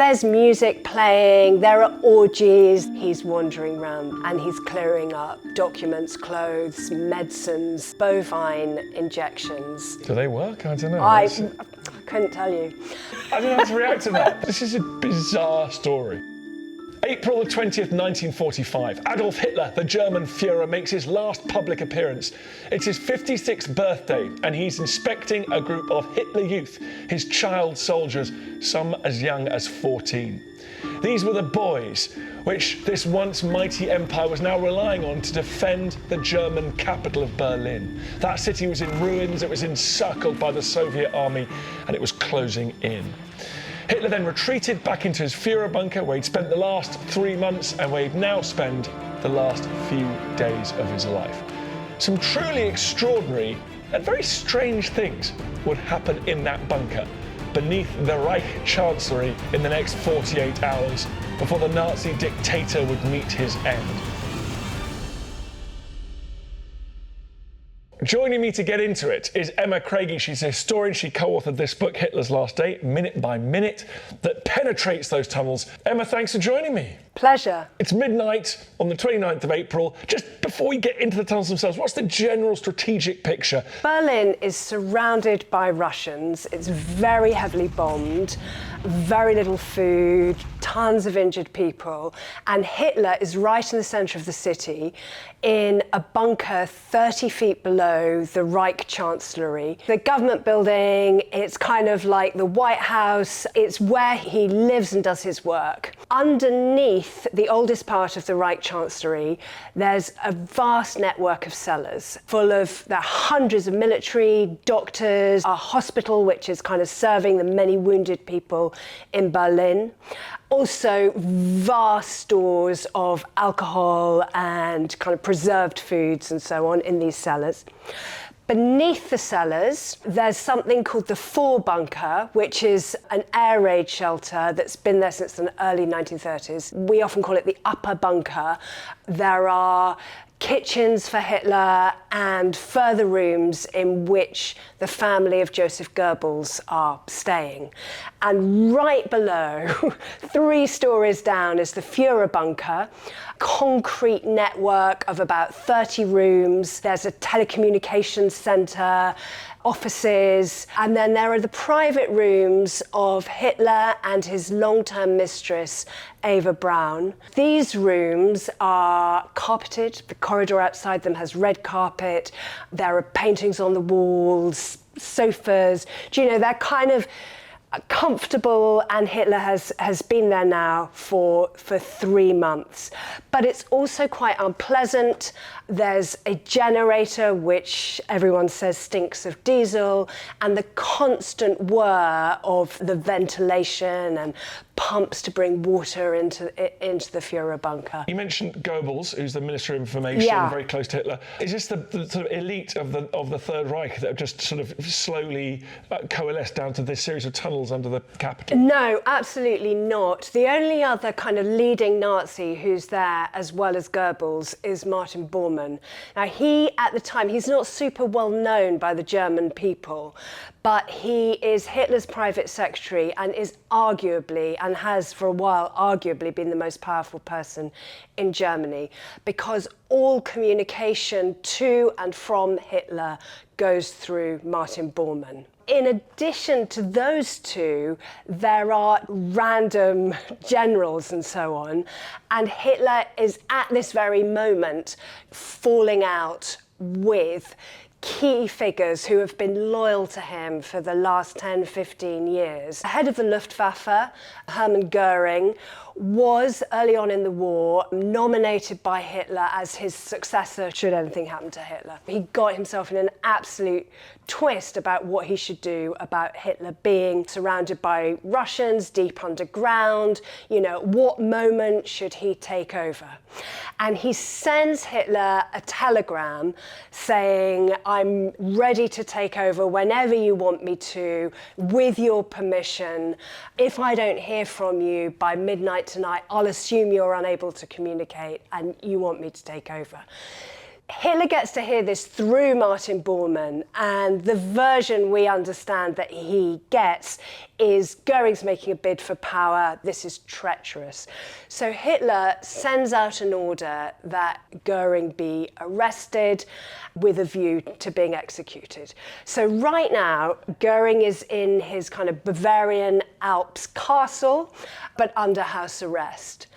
There's music playing, there are orgies. He's wandering around and he's clearing up documents, clothes, medicines, bovine injections. Do they work? I don't know. I couldn't tell you. I don't know how to react to that. This is a bizarre story. April the 20th, 1945. Adolf Hitler, the German Fuhrer, makes his last public appearance. It's his 56th birthday, and he's inspecting a group of Hitler Youth, his child soldiers, some as young as 14. These were the boys which this once mighty empire was now relying on to defend the German capital of Berlin. That city was in ruins, it was encircled by the Soviet army, and it was closing in. Hitler then retreated back into his Fuhrer bunker, where he'd spent the last 3 months and where he'd now spend the last few days of his life. Some truly extraordinary and very strange things would happen in that bunker beneath the Reich Chancellery in the next 48 hours before the Nazi dictator would meet his end. Joining me to get into it is Eva Craigie. She's a historian. She co-authored this book, Hitler's Last Day, Minute by Minute, that penetrates those tunnels. Emma, thanks for joining me. Pleasure. It's midnight on the 29th of April. Just before we get into the tunnels themselves, what's the general strategic picture? Berlin is surrounded by Russians. It's very heavily bombed, very little food, tons of injured people, and Hitler is right in the centre of the city in a bunker 30 feet below the Reich Chancellery. The government building, it's kind of like the White House. It's where he lives and does his work. Underneath the oldest part of the Reich Chancellery, there's a vast network of cellars full of, there are hundreds of military, doctors, a hospital which is kind of serving the many wounded people in Berlin. Also, vast stores of alcohol and kind of preserved foods and so on in these cellars. Beneath the cellars, there's something called the Vorbunker, which is an air raid shelter that's been there since the early 1930s. We often call it the upper bunker. There are kitchens for Hitler and further rooms in which the family of Joseph Goebbels are staying. And right below, 3 stories down, is the Fuhrer bunker, concrete network of about 30 rooms. There's a telecommunications centre, offices, and then there are the private rooms of Hitler and his long-term mistress, Eva Braun. These rooms are carpeted. The corridor outside them has red carpet. There are paintings on the walls, sofas. Do you know, they're kind of comfortable, and Hitler has been there now for 3 months. But it's also quite unpleasant. There's a generator which everyone says stinks of diesel, and the constant whir of the ventilation and pumps to bring water into the Fuhrer bunker. You mentioned Goebbels, who's the Minister of Information, very close to Hitler. Is this the sort of elite of the Third Reich that have just sort of slowly coalesced down to this series of tunnels under the capital? No, absolutely not. The only other kind of leading Nazi who's there, as well as Goebbels, is Martin Bormann. Now, he, at the time, he's not super well known by the German people, but he is Hitler's private secretary and is arguably, and has for a while arguably, been the most powerful person in Germany, because all communication to and from Hitler goes through Martin Bormann. In addition to those two, there are random generals and so on, and Hitler is at this very moment falling out with key figures who have been loyal to him for the last 10, 15 years. Head of the Luftwaffe, Hermann Goering, was early on in the war nominated by Hitler as his successor should anything happen to Hitler. He got himself in an absolute twist about what he should do about Hitler being surrounded by Russians deep underground. You know, what moment should he take over? And he sends Hitler a telegram saying, I'm ready to take over whenever you want me to, with your permission. If I don't hear from you by midnight tonight, I'll assume you're unable to communicate and you want me to take over. Hitler gets to hear this through Martin Bormann, and the version we understand that he gets is Goering's making a bid for power. This is treacherous. So Hitler sends out an order that Goering be arrested with a view to being executed. So right now, Goering is in his kind of Bavarian Alps castle, but under house arrest.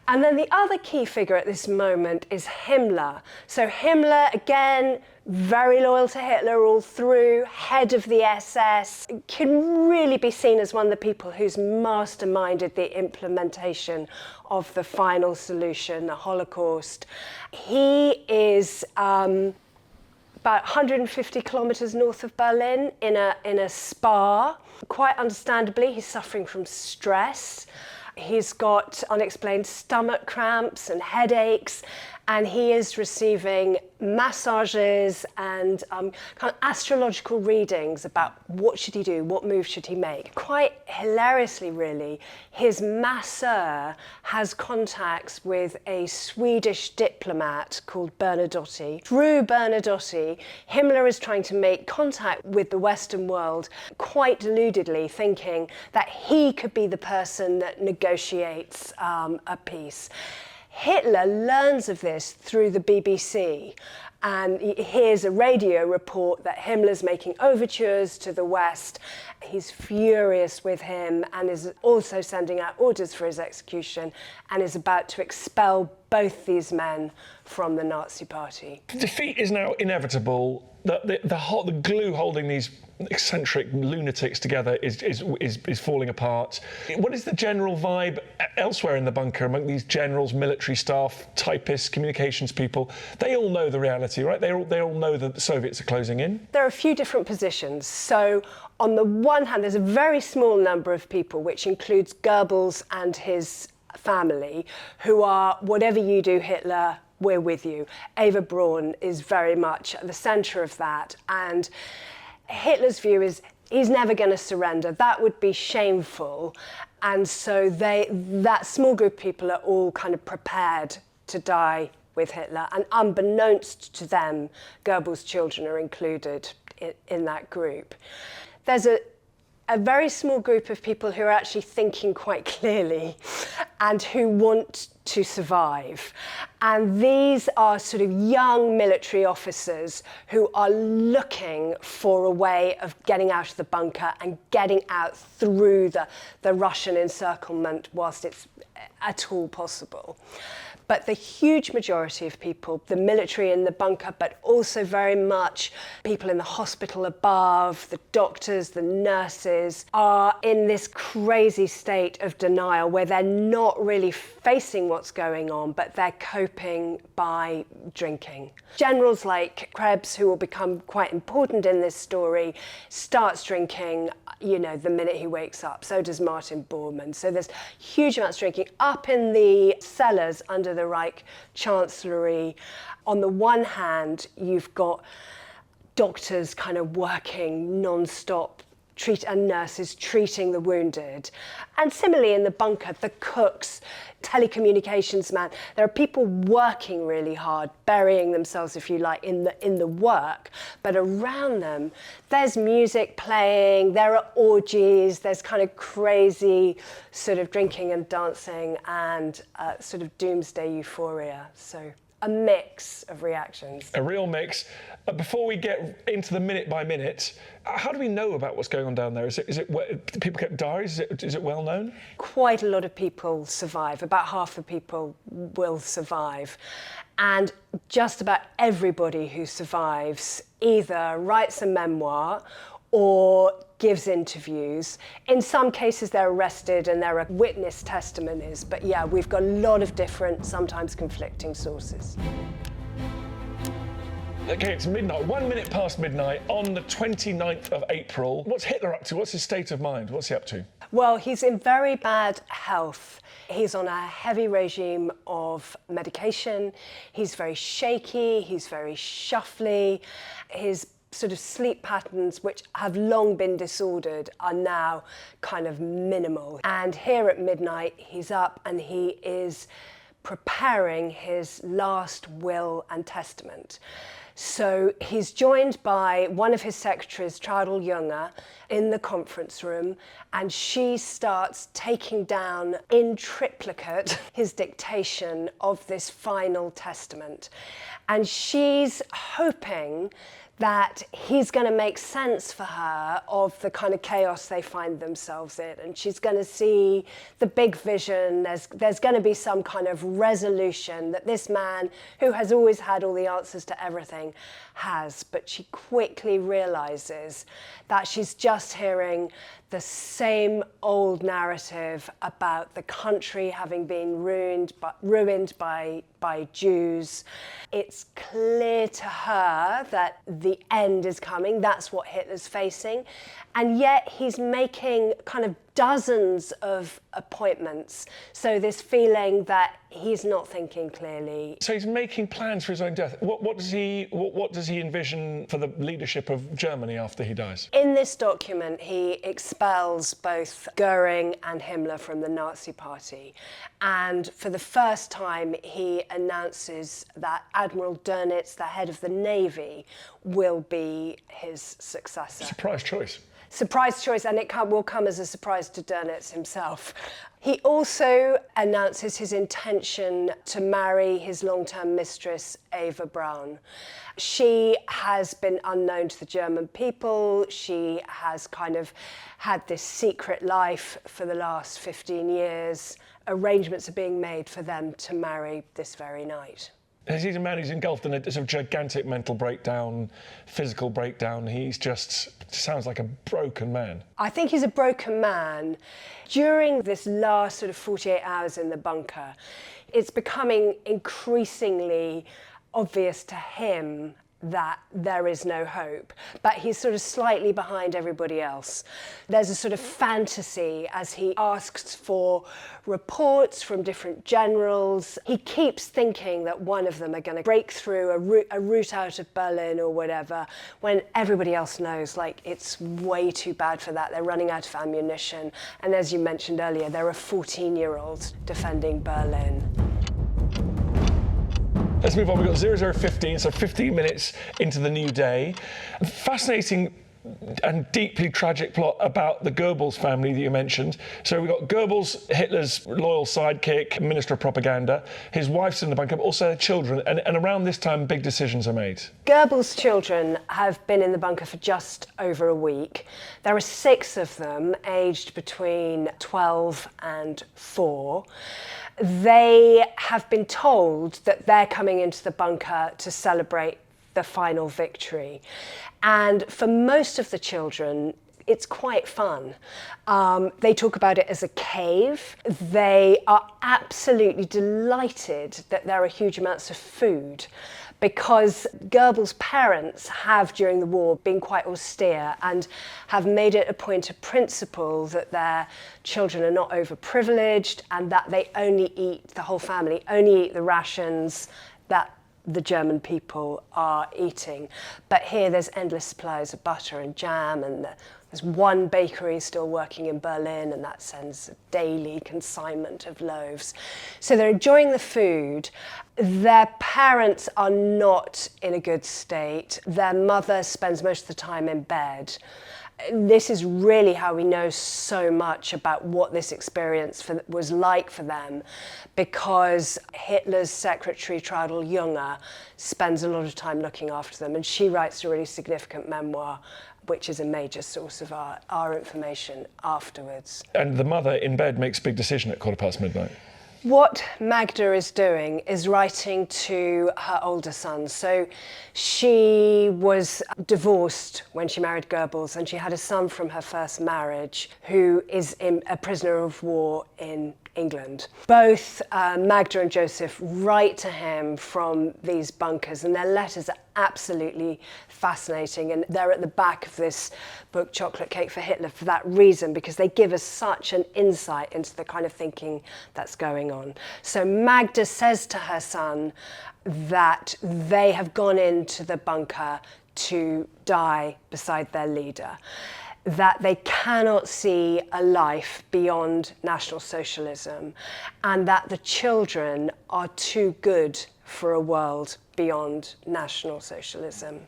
And then the other key figure at this moment is Himmler. So Himmler, again, very loyal to Hitler all through, head of the SS, can really be seen as one of the people who's masterminded the implementation of the final solution, the Holocaust. He is about 150 kilometers north of Berlin in a spa. Quite understandably, he's suffering from stress. He's got unexplained stomach cramps and headaches, and he is receiving massages and kind of astrological readings about what should he do, what move should he make. Quite hilariously, really, his masseur has contacts with a Swedish diplomat called Bernadotte. Through Bernadotte, Himmler is trying to make contact with the Western world, quite deludedly thinking that he could be the person that negotiates a peace. Hitler learns of this through the BBC, and he hears a radio report that Himmler's making overtures to the West. He's furious with him and is also sending out orders for his execution and is about to expel both these men from the Nazi Party. Defeat is now inevitable. The glue holding these eccentric lunatics together is falling apart. What is the general vibe elsewhere in the bunker among these generals, military staff, typists, communications people? They all know the reality, right? They all know that the Soviets are closing in. There are a few different positions. So on the one hand, there's a very small number of people, which includes Goebbels and his family, who are, whatever you do, Hitler, we're with you. Eva Braun is very much at the centre of that. And Hitler's view is he's never going to surrender. That would be shameful. And so that small group of people are all kind of prepared to die with Hitler. And unbeknownst to them, Goebbels' children are included in that group. There's a very small group of people who are actually thinking quite clearly and who want to survive. And these are sort of young military officers who are looking for a way of getting out of the bunker and getting out through the Russian encirclement whilst it's at all possible. But the huge majority of people, the military in the bunker, but also very much people in the hospital above, the doctors, the nurses, are in this crazy state of denial where they're not really facing what's going on, but they're coping by drinking. Generals like Krebs, who will become quite important in this story, starts drinking, the minute he wakes up. So does Martin Bormann. So there's huge amounts of drinking up in the cellars under the Reich Chancellery. On the one hand, you've got doctors kind of working non-stop, and nurses treating the wounded. And similarly in the bunker, the cooks, telecommunications man, there are people working really hard, burying themselves, if you like, in the work. But around them, there's music playing, there are orgies, there's kind of crazy sort of drinking and dancing and sort of doomsday euphoria. So a mix of reactions. A real mix. Before we get into the minute by minute, how do we know about what's going on down there? Is it people kept diaries? Is it well known? Quite a lot of people survive. About half the people will survive. And just about everybody who survives either writes a memoir or gives interviews. In some cases, they're arrested and there are witness testimonies. But yeah, we've got a lot of different, sometimes conflicting sources. Okay, it's midnight, 1 minute past midnight on the 29th of April. What's Hitler up to? What's his state of mind? What's he up to? Well, he's in very bad health. He's on a heavy regime of medication. He's very shaky, he's very shuffly. His sort of sleep patterns, which have long been disordered, are now kind of minimal. And here at midnight, he's up and he is preparing his last will and testament. So he's joined by one of his secretaries, Traudl Junge, in the conference room, and she starts taking down in triplicate his dictation of this final testament. And she's hoping that he's going to make sense for her of the kind of chaos they find themselves in. And she's going to see the big vision. There's going to be some kind of resolution that this man, who has always had all the answers to everything, has. But she quickly realizes that she's just hearing the same old narrative about the country having been ruined by Jews. It's clear to her that the end is coming. That's what Hitler's facing. And yet he's making kind of dozens of appointments. So this feeling that he's not thinking clearly. So he's making plans for his own death. What does he envision for the leadership of Germany after he dies? In this document, he expels both Goering and Himmler from the Nazi Party. And for the first time, he announces that Admiral Dönitz, the head of the Navy, will be his successor. Surprise choice. Surprise choice, and it will come as a surprise to Dönitz himself. He also announces his intention to marry his long-term mistress, Eva Braun. She has been unknown to the German people. She has kind of had this secret life for the last 15 years. Arrangements are being made for them to marry this very night. He's a man who's engulfed in a sort of gigantic mental breakdown, physical breakdown. He's just sounds like a broken man. I think he's a broken man. During this last sort of 48 hours in the bunker, it's becoming increasingly obvious to him that there is no hope, but he's sort of slightly behind everybody else. There's a sort of fantasy as he asks for reports from different generals. He keeps thinking that one of them are going to break through a route out of Berlin or whatever, when everybody else knows, like, it's way too bad for that. They're running out of ammunition. And as you mentioned earlier, there are 14-year-olds defending Berlin. Let's move on. We've got 0015, so 15 minutes into the new day. A fascinating and deeply tragic plot about the Goebbels family that you mentioned. So we've got Goebbels, Hitler's loyal sidekick, minister of propaganda. His wife's in the bunker, but also their children. And around this time, big decisions are made. Goebbels' children have been in the bunker for just over a week. There are 6 of them, aged between 12 and 4. They have been told that they're coming into the bunker to celebrate the final victory. And for most of the children, it's quite fun. They talk about it as a cave. They are absolutely delighted that there are huge amounts of food, because Goebbels' parents have, during the war, been quite austere and have made it a point of principle that their children are not overprivileged and that they only eat, the whole family, only eat the rations that the German people are eating. But here there's endless supplies of butter and jam, and there's one bakery still working in Berlin, and that sends a daily consignment of loaves. So they're enjoying the food. Their parents are not in a good state. Their mother spends most of the time in bed. This is really how we know so much about what this experience was like for them, because Hitler's secretary, Traudl Junge, spends a lot of time looking after them, and she writes a really significant memoir, which is a major source of our information afterwards. And the mother in bed makes a big decision at midnight. What Magda is doing is writing to her older son. So she was divorced when she married Goebbels, and she had a son from her first marriage who is a prisoner of war in England. Both Magda and Joseph write to him from these bunkers, and their letters are absolutely fascinating, and they're at the back of this book, Chocolate Cake for Hitler, for that reason, because they give us such an insight into the kind of thinking that's going on. So Magda says to her son that they have gone into the bunker to die beside their leader. that they cannot see a life beyond National Socialism, and that the children are too good for a world beyond National Socialism.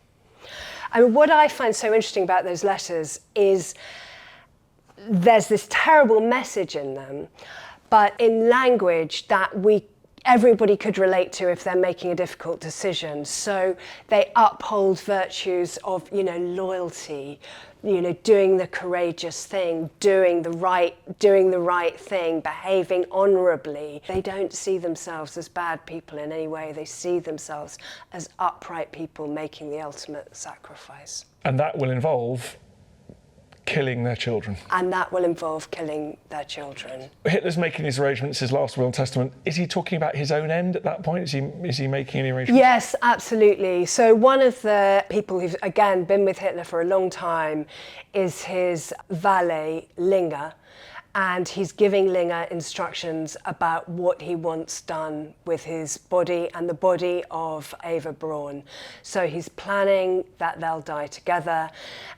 And what I find so interesting about those letters is there's this terrible message in them, but in language that everybody could relate to if they're making a difficult decision. So they uphold virtues of, loyalty, doing the courageous thing, doing the right thing, behaving honourably. They don't see themselves as bad people in any way. They see themselves as upright people making the ultimate sacrifice. And that will involve killing their children. And that will involve killing their children. Hitler's making these arrangements, his last will and testament. Is he talking about his own end at that point? Is he making any arrangements? Yes, absolutely. So one of the people who've, again, been with Hitler for a long time is his valet, Linger. And he's giving Linger instructions about what he wants done with his body and the body of Eva Braun. So he's planning that they'll die together,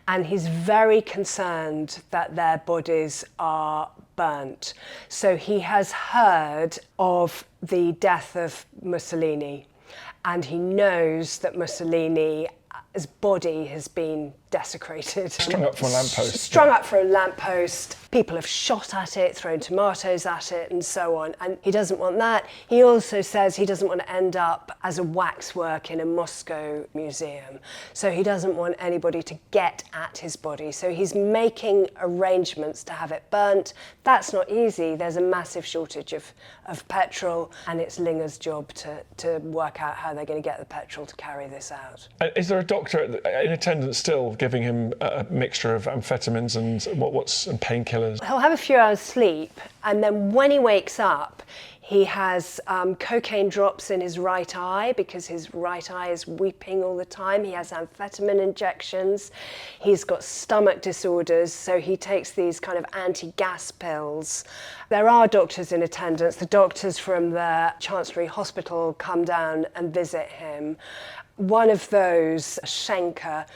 and he's very concerned that their bodies are burnt. So he has heard of the death of Mussolini, and he knows that Mussolini's body has been desecrated. Strung up from a lamppost. Strung up from a lamppost. People have shot at it, thrown tomatoes at it, and so on. And he doesn't want that. He also says he doesn't want to end up as a waxwork in a Moscow museum. So he doesn't want anybody to get at his body. So he's making arrangements to have it burnt. That's not easy. There's a massive shortage of petrol, and it's Linger's job to work out how they're going to get the petrol to carry this out. Is there a doctor in attendance still giving him a mixture of amphetamines and and painkillers? He'll have a few hours sleep, and then when he wakes up, he has cocaine drops in his right eye because his right eye is weeping all the time. He has amphetamine injections. He's got stomach disorders, so he takes these kind of anti-gas pills. There are doctors in attendance. The doctors from the Chancellery Hospital come down and visit him. One of those, Schenker,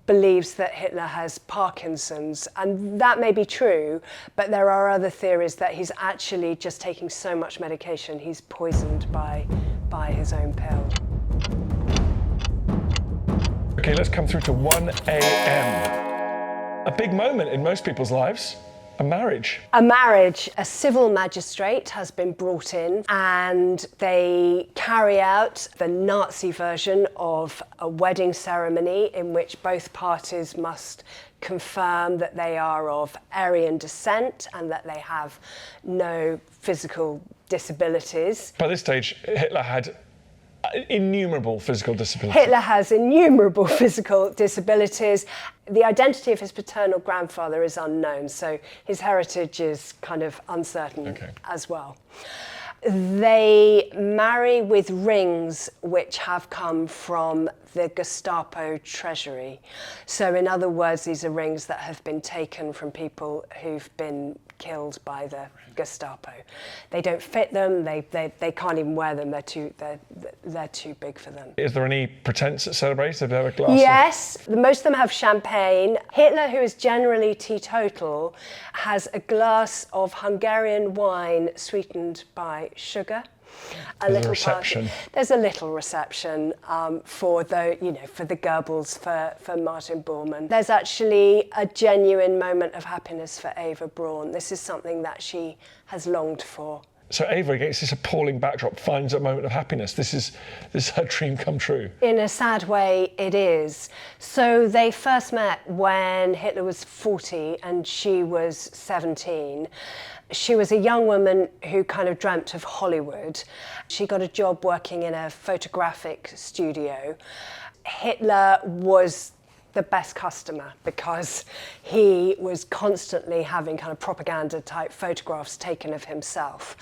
believes that Hitler has Parkinson's, and that may be true, but there are other theories that he's actually just taking so much medication he's poisoned by his own pill. Okay, let's come through to 1 a.m. A big moment in most people's lives. A marriage. A marriage. A civil magistrate has been brought in, and they carry out the Nazi version of a wedding ceremony in which both parties must confirm that they are of Aryan descent and that they have no physical disabilities. By this stage, Hitler had innumerable physical disabilities. Hitler has innumerable physical disabilities. The identity of his paternal grandfather is unknown, so his heritage is kind of uncertain as well. They marry with rings which have come from the Gestapo treasury. So in other words, these are rings that have been taken from people who've been killed by the Gestapo. They don't fit them, they can't even wear them, they're too big for them. Is there any pretense at celebrations? Have they have a glass? Yes, most of them have champagne. Hitler, who is generally teetotal, has a glass of Hungarian wine sweetened by sugar. There's a reception. There's a little reception for the Goebbels, for Martin Bormann. There's actually a genuine moment of happiness for Eva Braun. This is something that she has longed for. So Eva, against this appalling backdrop, finds a moment of happiness. This is her dream come true. In a sad way, it is. So they first met when Hitler was 40 and she was 17. She was a young woman who kind of dreamt of Hollywood. She got a job working in a photographic studio. Hitler was the best customer because he was constantly having kind of propaganda type photographs taken of himself.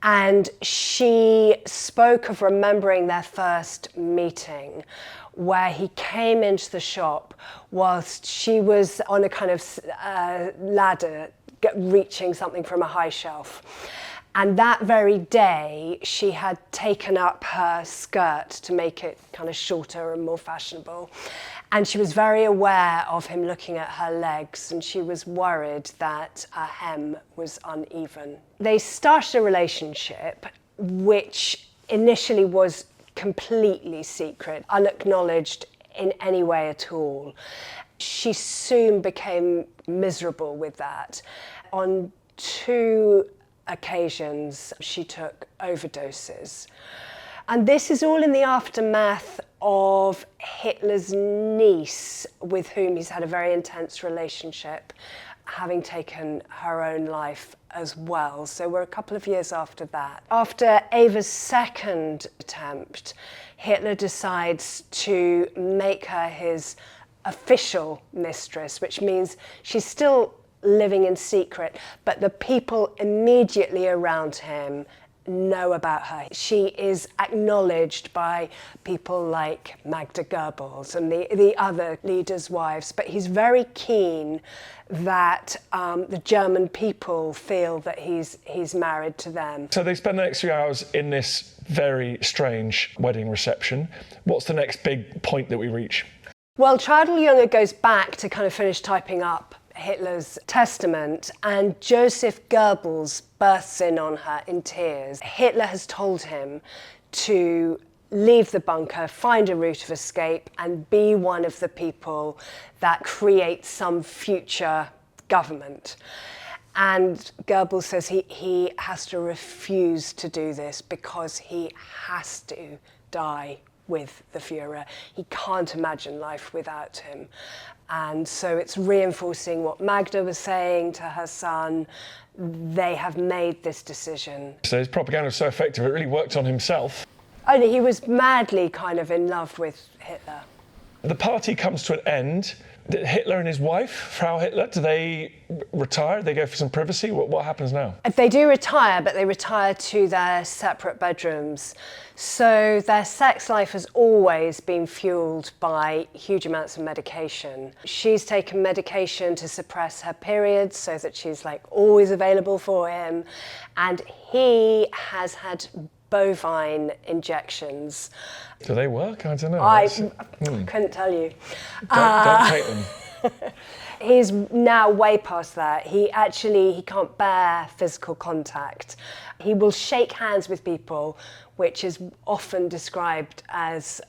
And she spoke of remembering their first meeting where he came into the shop whilst she was on a kind of ladder reaching something from a high shelf. And that very day, she had taken up her skirt to make it kind of shorter and more fashionable. And she was very aware of him looking at her legs, and she was worried that her hem was uneven. They started a relationship which initially was completely secret, unacknowledged in any way at all. She soon became miserable with that. On 2 occasions, she took overdoses. And this is all in the aftermath of Hitler's niece, with whom he's had a very intense relationship, having taken her own life as well. So we're a couple of years after that. After Eva's second attempt, Hitler decides to make her his official mistress, which means she's still living in secret, but the people immediately around him know about her. She is acknowledged by people like Magda Goebbels and the other leaders' wives, but he's very keen that the German people feel that he's married to them. So they spend the next few hours in this very strange wedding reception. What's the next big point that we reach? Well, Traudl-Junge goes back to kind of finish typing up Hitler's testament, and Joseph Goebbels bursts in on her in tears. Hitler has told him to leave the bunker, find a route of escape, and be one of the people that create some future government. And Goebbels says he has to refuse to do this because he has to die with the Fuhrer. He can't imagine life without him. And so it's reinforcing what Magda was saying to her son. They have made this decision. So his propaganda was so effective, it really worked on himself. And he was madly kind of in love with Hitler. The party comes to an end. Hitler and his wife, Frau Hitler, do they retire? Do they go for some privacy? What happens now? They do retire, but they retire to their separate bedrooms. So their sex life has always been fueled by huge amounts of medication. She's taken medication to suppress her periods so that she's like always available for him. And he has had bovine injections. Do they work? I don't know. I couldn't tell you. Don't take them. He's now way past that. He can't bear physical contact. He will shake hands with people, which is often described as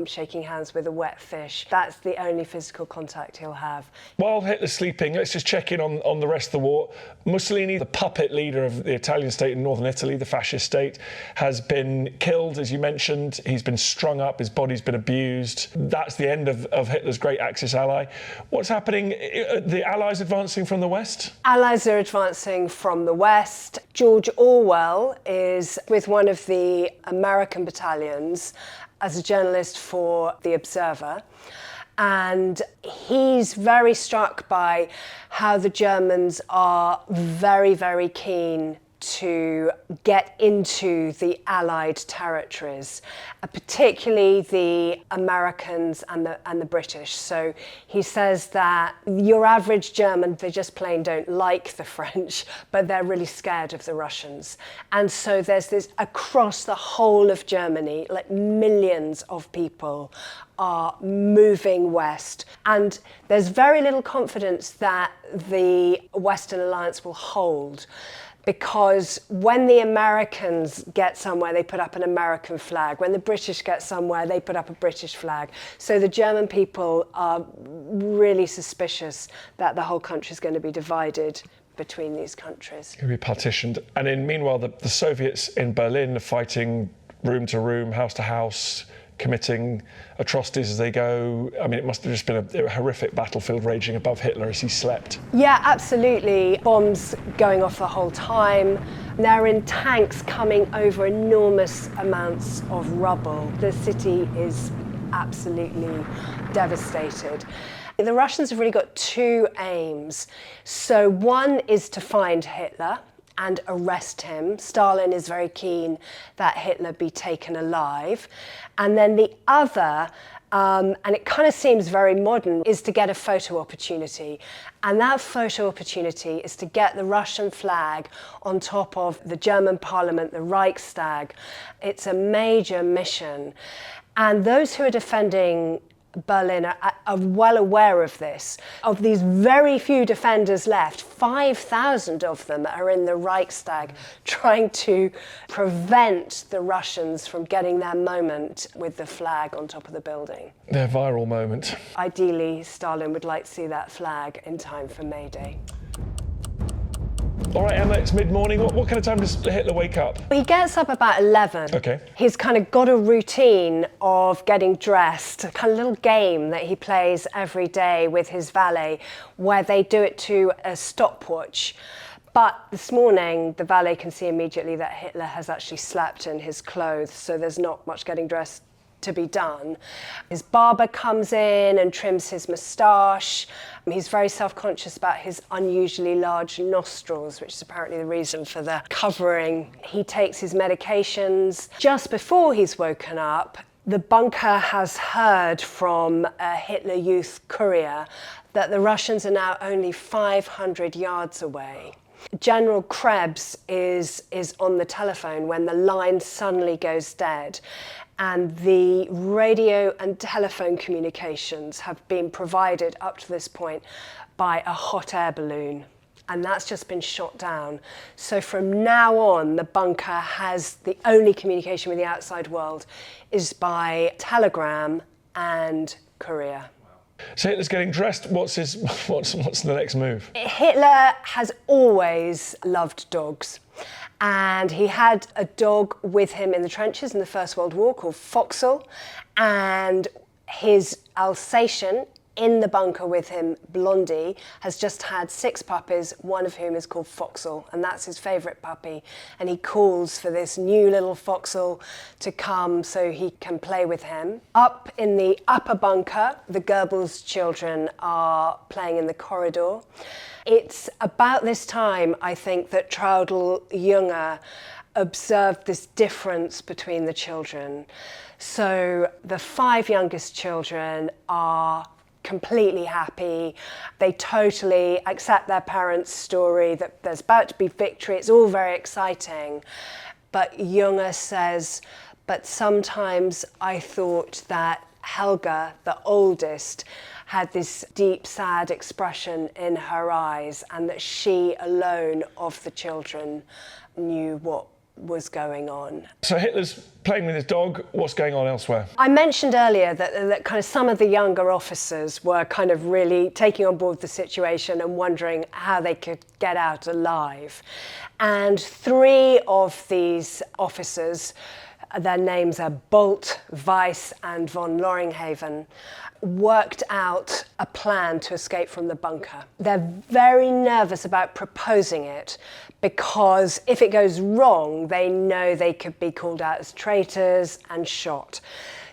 shaking hands with a wet fish. That's the only physical contact he'll have. While Hitler's sleeping, let's just check in on the rest of the war. Mussolini, the puppet leader of the Italian state in northern Italy, the fascist state, has been killed, as you mentioned. He's been strung up, his body's been abused. That's the end of Hitler's great Axis ally. What's happening? The Allies advancing from the West? Allies are advancing from the West. George Orwell is with one of the American battalions as a journalist for The Observer. And he's very struck by how the Germans are very, very keen to get into the Allied territories, particularly the Americans and the British. So he says that your average German, they just plain don't like the French, but they're really scared of the Russians. And so there's this across the whole of Germany, like millions of people are moving west. And there's very little confidence that the Western Alliance will hold, because when the Americans get somewhere, they put up an American flag. When the British get somewhere, they put up a British flag. So the German people are really suspicious that the whole country is going to be divided between these countries. It'll be partitioned. And meanwhile, the Soviets in Berlin are fighting room to room, house to house, committing atrocities as they go. I mean, it must have just been a horrific battlefield raging above Hitler as he slept. Yeah, absolutely. Bombs going off the whole time. They're in tanks coming over enormous amounts of rubble. The city is absolutely devastated. The Russians have really got 2 aims. So one is to find Hitler and arrest him. Stalin is very keen that Hitler be taken alive. And then the other, and it kind of seems very modern, is to get a photo opportunity. And that photo opportunity is to get the Russian flag on top of the German parliament, the Reichstag. It's a major mission. And those who are defending Berlin are well aware of this. Of these very few defenders left, 5,000 of them are in the Reichstag trying to prevent the Russians from getting their moment with the flag on top of the building. Their viral moment. Ideally, Stalin would like to see that flag in time for May Day. All right, Emma, it's mid-morning. What kind of time does Hitler wake up? He gets up about 11. Okay. He's kind of got a routine of getting dressed, a kind of little game that he plays every day with his valet, where they do it to a stopwatch. But this morning, the valet can see immediately that Hitler has actually slept in his clothes, so there's not much getting dressed to be done. His barber comes in and trims his moustache. He's very self-conscious about his unusually large nostrils, which is apparently the reason for the covering. He takes his medications. Just before he's woken up, the bunker has heard from a Hitler Youth courier that the Russians are now only 500 yards away. General Krebs is on the telephone when the line suddenly goes dead, and the radio and telephone communications have been provided up to this point by a hot air balloon, and that's just been shot down. So from now on, the bunker has the only communication with the outside world is by telegram and courier. So Hitler's getting dressed. What's the next move? Hitler has always loved dogs. And he had a dog with him in the trenches in the First World War called Foxel. And his Alsatian in the bunker with him, Blondie, has just had 6 puppies, one of whom is called Foxel, and that's his favourite puppy. And he calls for this new little Foxel to come so he can play with him. Up in the upper bunker, the Goebbels children are playing in the corridor. It's about this time, I think, that Traudl Junge observed this difference between the children. So the 5 youngest children are completely happy. They totally accept their parents' story that there's about to be victory. It's all very exciting. But Junge says, but sometimes I thought that Helga, the oldest, had this deep, sad expression in her eyes, and that she alone of the children knew what was going on. So Hitler's playing with his dog. What's going on elsewhere? I mentioned earlier that kind of some of the younger officers were kind of really taking on board the situation and wondering how they could get out alive. And 3 of these officers, their names are Bolt, Weiss and von Loringhaven, worked out a plan to escape from the bunker. They're very nervous about proposing it because if it goes wrong, they know they could be called out as traitors and shot.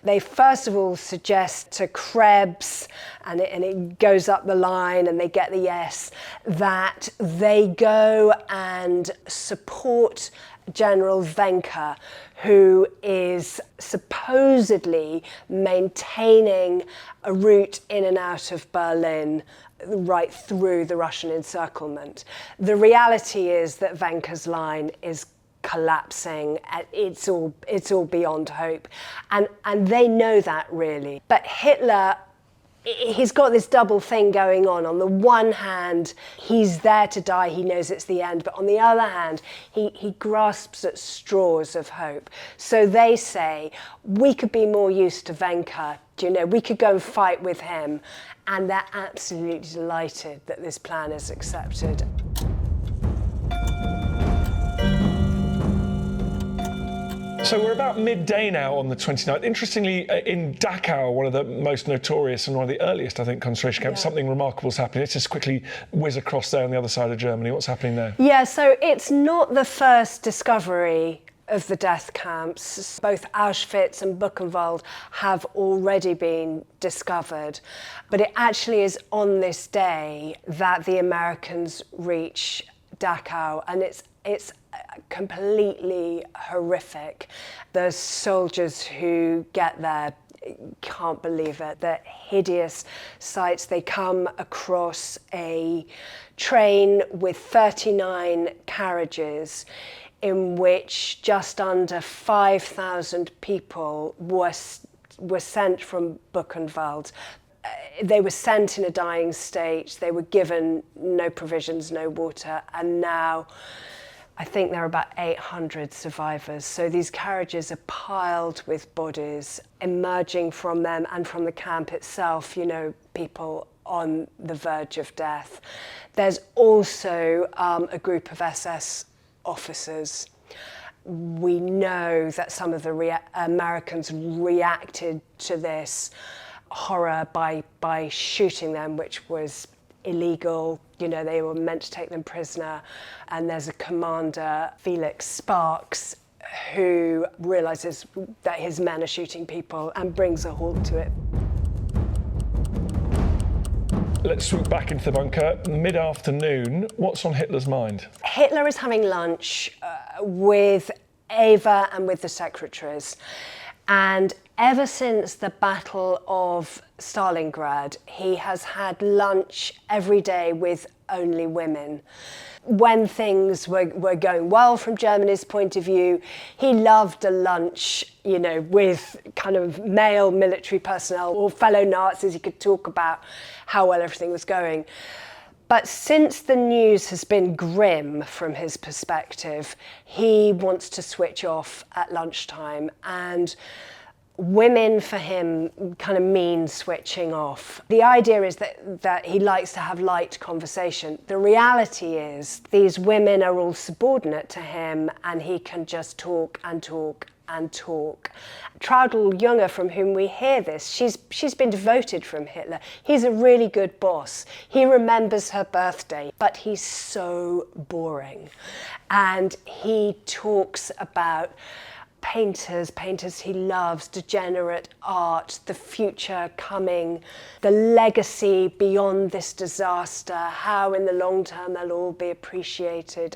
They first of all suggest to Krebs, and it goes up the line and they get the yes, that they go and support General Wencker, who is supposedly maintaining a route in and out of Berlin right through the Russian encirclement. The reality is that Wencker's line is collapsing. It's all beyond hope, and they know that really. But Hitler, he's got this double thing going on. On the one hand, he's there to die, he knows it's the end, but on the other hand, he grasps at straws of hope. So they say, we could be more used to Wencker, we could go and fight with him, and they're absolutely delighted that this plan is accepted. So we're about midday now on the 29th. Interestingly, in Dachau, one of the most notorious and one of the earliest, I think, concentration camps, something remarkable is happening. Let's just quickly whiz across there on the other side of Germany. What's happening there? Yeah, so it's not the first discovery of the death camps. Both Auschwitz and Buchenwald have already been discovered. But it actually is on this day that the Americans reach Dachau, and it's completely horrific. The soldiers who get there can't believe it. The hideous sights. They come across a train with 39 carriages in which just under 5,000 people were were sent from Buchenwald. They were sent in a dying state. They were given no provisions, no water, and now I think there are about 800 survivors. So these carriages are piled with bodies emerging from them and from the camp itself, you know, people on the verge of death. There's also a group of SS officers. We know that some of the Americans reacted to this horror by shooting them, which was illegal. You know, they were meant to take them prisoner. And there's a commander, Felix Sparks, who realizes that his men are shooting people and brings a halt to it. Let's swoop back into the bunker. Mid-afternoon, what's on Hitler's mind? Hitler is having lunch with Eva and with the secretaries. And ever since the Battle of Stalingrad, he has had lunch every day with only women. When things were going well from Germany's point of view, he loved a lunch, you know, with kind of male military personnel or fellow Nazis. He could talk about how well everything was going. But since the news has been grim from his perspective, he wants to switch off at lunchtime, and women for him kind of mean switching off. The idea is that he likes to have light conversation. The reality is these women are all subordinate to him and he can just talk and talk and talk. Traudl Junge, from whom we hear this, she's been devoted from Hitler. He's a really good boss. He remembers her birthday, but he's so boring. And he talks about painters he loves, degenerate art, the future coming, the legacy beyond this disaster, how in the long term they'll all be appreciated.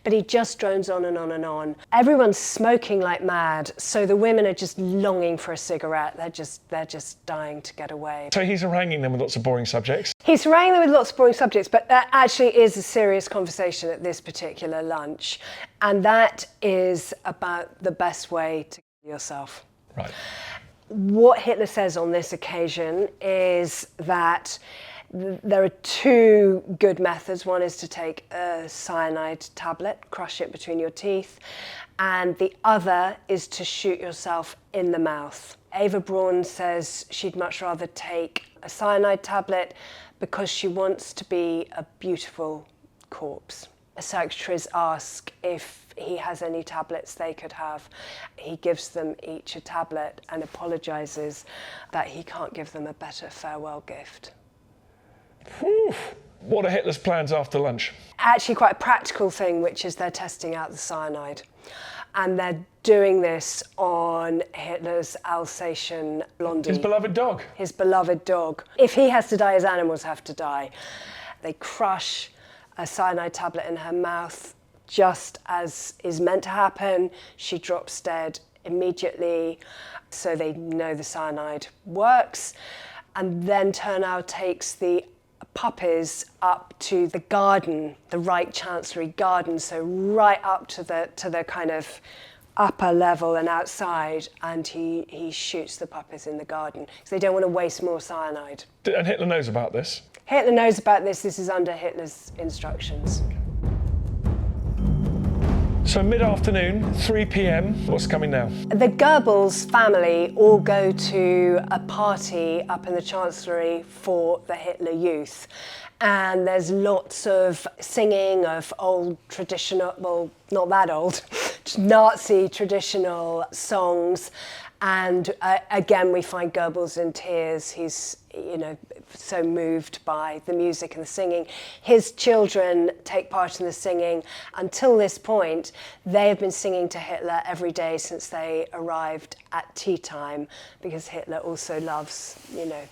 But he just drones on and on and on. Everyone's smoking like mad, so the women are just longing for a cigarette. They're just dying to get away. So he's haranguing them with lots of boring subjects? He's haranguing them with lots of boring subjects, but that actually is a serious conversation at this particular lunch. And that is about the best way to kill yourself. Right. What Hitler says on this occasion is that there are two good methods. One is to take a cyanide tablet, crush it between your teeth, and the other is to shoot yourself in the mouth. Eva Braun says she'd much rather take a cyanide tablet because she wants to be a beautiful corpse. Secretaries ask if he has any tablets they could have. He gives them each a tablet and apologises that he can't give them a better farewell gift. Whew. What are Hitler's plans after lunch? Actually quite a practical thing, which is they're testing out the cyanide. And they're doing this on Hitler's Alsatian Blondie. His beloved dog. His beloved dog. If he has to die, his animals have to die. They crush a cyanide tablet in her mouth, just as is meant to happen. She drops dead immediately, so they know the cyanide works. And then Turnau takes the puppies up to the garden, the Reich Chancellery garden, so right up to the kind of upper level and outside, and he shoots the puppies in the garden because they don't want to waste more cyanide. And Hitler knows about this? Hitler knows about this. This is under Hitler's instructions. So mid-afternoon, 3 p.m, what's coming now? The Goebbels family all go to a party up in the Chancellery for the Hitler Youth. And there's lots of singing of old traditional, well, not that old, Nazi traditional songs. And again, we find Goebbels in tears. He's, you know, so moved by the music and the singing. His children take part in the singing. Until this point, they have been singing to Hitler every day since they arrived at tea time, because Hitler also loves, you know,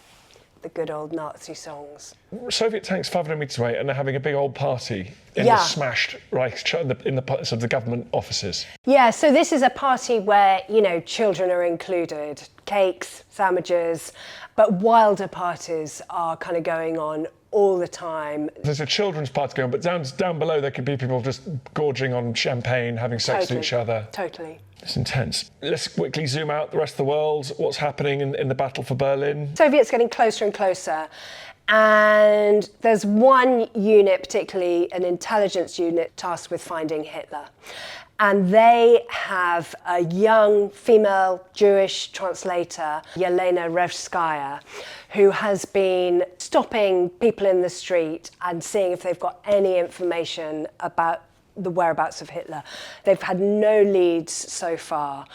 the good old Nazi songs. Soviet tanks 500 metres away, and they're having a big old party in the smashed Reichstag, in the parts of the government offices. Yeah, so this is a party where, you know, children are included, cakes, sandwiches, but wilder parties are kind of going on all the time. There's a children's party going, but down below there could be people just gorging on champagne, having sex with each other. Totally. It's intense. Let's quickly zoom out the rest of the world. What's happening in the battle for Berlin? Soviets getting closer and closer. And there's one unit, particularly an intelligence unit, tasked with finding Hitler. And they have a young female Jewish translator, Yelena Revskaya, who has been stopping people in the street and seeing if they've got any information about the whereabouts of Hitler. They've had no leads so far,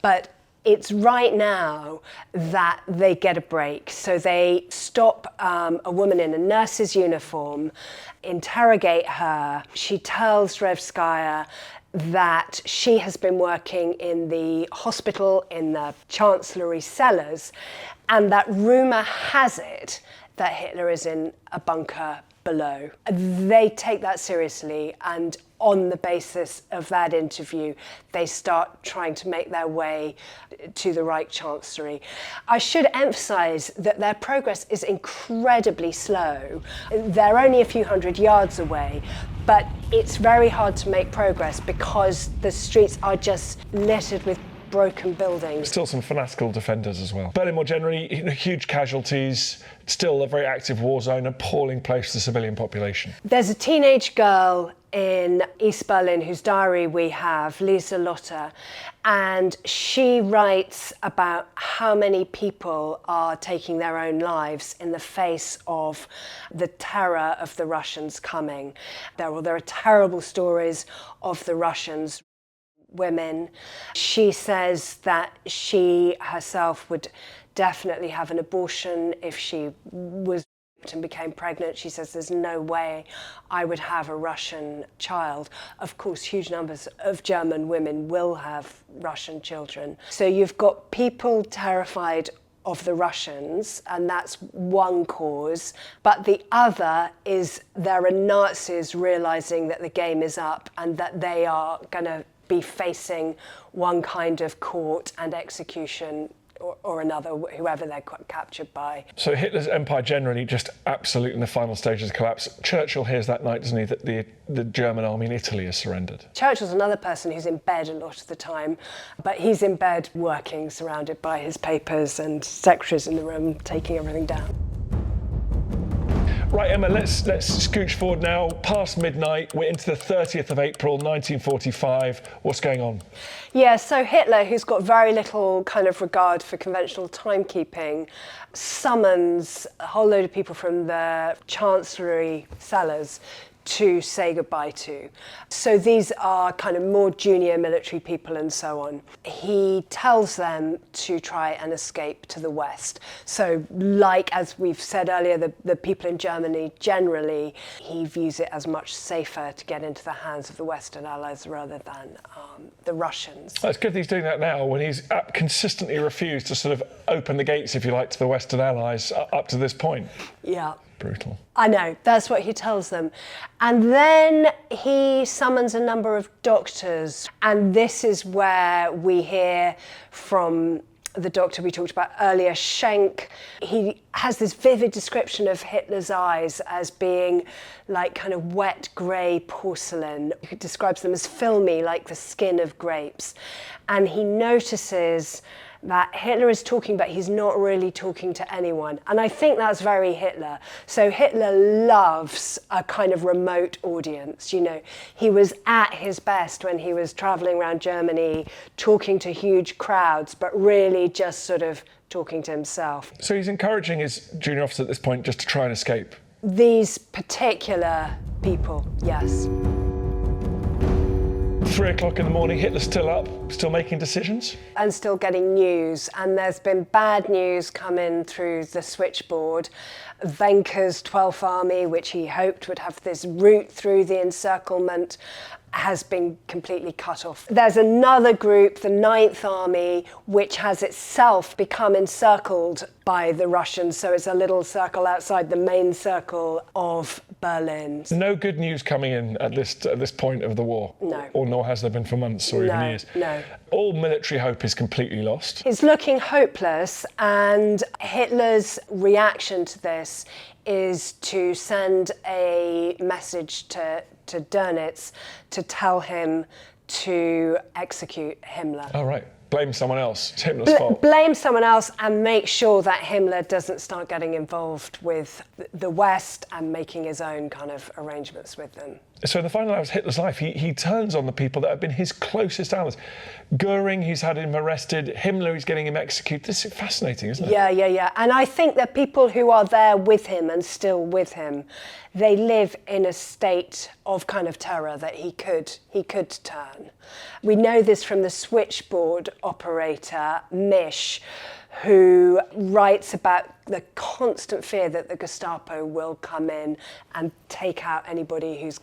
but it's right now that they get a break. So they stop a woman in a nurse's uniform, interrogate her. She tells Revskaya that she has been working in the hospital in the Chancellery cellars, and that rumour has it that Hitler is in a bunker below. They take that seriously, and on the basis of that interview, they start trying to make their way to the Reich Chancellery. I should emphasise that their progress is incredibly slow. They're only a few hundred yards away, but it's very hard to make progress because the streets are just littered with broken buildings. Still some fanatical defenders as well. Berlin more generally, huge casualties, still a very active war zone, appalling place for the civilian population. There's a teenage girl in East Berlin whose diary we have, Lisa Lotter, and she writes about how many people are taking their own lives in the face of the terror of the Russians coming. There are terrible stories of the Russians. Women. She says that she herself would definitely have an abortion if she was and became pregnant. She says there's no way I would have a Russian child. Of course, huge numbers of German women will have Russian children. So you've got people terrified of the Russians, and that's one cause. But the other is there are Nazis realizing that the game is up and that they are going to be facing one kind of court and execution or another, whoever they're captured by. So Hitler's empire generally just absolutely in the final stages of collapse. Churchill hears that night, doesn't he, that the German army in Italy has surrendered. Churchill's another person who's in bed a lot of the time, but he's in bed working, surrounded by his papers and secretaries in the room, taking everything down. Right, Emma, let's scooch forward now. Past midnight, we're into the 30th of April, 1945. What's going on? Yeah, so Hitler, who's got very little kind of regard for conventional timekeeping, summons a whole load of people from the Chancellery cellars to say goodbye to. So these are kind of more junior military people and so on. He tells them to try and escape to the west. So like, as we've said earlier, the people in Germany generally, he views it as much safer to get into the hands of the Western Allies rather than the Russians. Well, it's good that he's doing that now when he's consistently refused to sort of open the gates, if you like, to the Western Allies up to this point. Yeah. Brutal. I know, that's what he tells them. And then he summons a number of doctors, and this is where we hear from the doctor we talked about earlier, Schenk. He has this vivid description of Hitler's eyes as being like kind of wet grey porcelain. He describes them as filmy, like the skin of grapes. And he notices that Hitler is talking, but he's not really talking to anyone. And I think that's very Hitler. So Hitler loves a kind of remote audience. You know, he was at his best when he was traveling around Germany, talking to huge crowds, but really just sort of talking to himself. So he's encouraging his junior officers at this point just to try and escape? These particular people, yes. 3 o'clock in the morning, Hitler's still up, still making decisions? And still getting news. And there's been bad news coming through the switchboard. Wenker's 12th Army, which he hoped would have this route through the encirclement, has been completely cut off. There's another group, the 9th Army, which has itself become encircled by the Russians. So it's a little circle outside the main circle of Berlin. No good news coming in at this point of the war. No. Or nor has there been for months or even years. No. All military hope is completely lost. It's looking hopeless, and Hitler's reaction to this is to send a message to Dönitz to tell him to execute Himmler. Oh, right. Blame someone else. It's Himmler's fault. Blame someone else and make sure that Himmler doesn't start getting involved with the West and making his own kind of arrangements with them. So in the final hours of Hitler's life, he turns on the people that have been his closest allies. Goering, he's had him arrested. Himmler, he's getting him executed. This is fascinating, isn't it? Yeah. And I think that people who are there with him and still with him, they live in a state of kind of terror that he could turn. We know this from the switchboard operator, Misch, who writes about the constant fear that the Gestapo will come in and take out anybody who's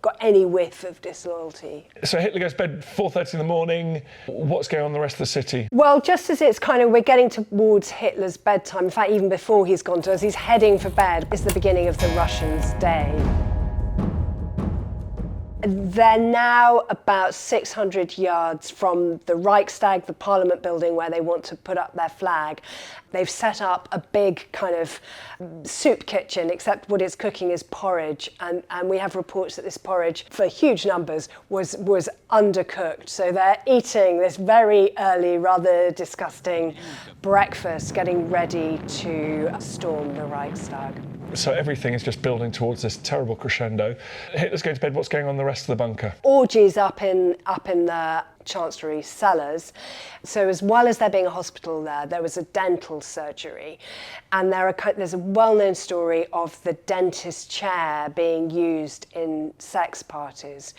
got any whiff of disloyalty. So Hitler goes to bed 4:30 in the morning. What's going on in the rest of the city? Well, just as it's kind of, we're getting towards Hitler's bedtime, in fact, even before he's gone to, as he's heading for bed, it's the beginning of the Russians' day. They're now about 600 yards from the Reichstag, the Parliament building where they want to put up their flag. They've set up a big kind of soup kitchen, except what it's cooking is porridge. And we have reports that this porridge, for huge numbers, was undercooked. So they're eating this very early, rather disgusting breakfast, getting ready to storm the Reichstag. So everything is just building towards this terrible crescendo. Hitler's going to bed. What's going on in the rest of the bunker? Orgies up in the Chancellery cellars. So as well as there being a hospital there was a dental surgery. And there's a well-known story of the dentist chair being used in sex parties.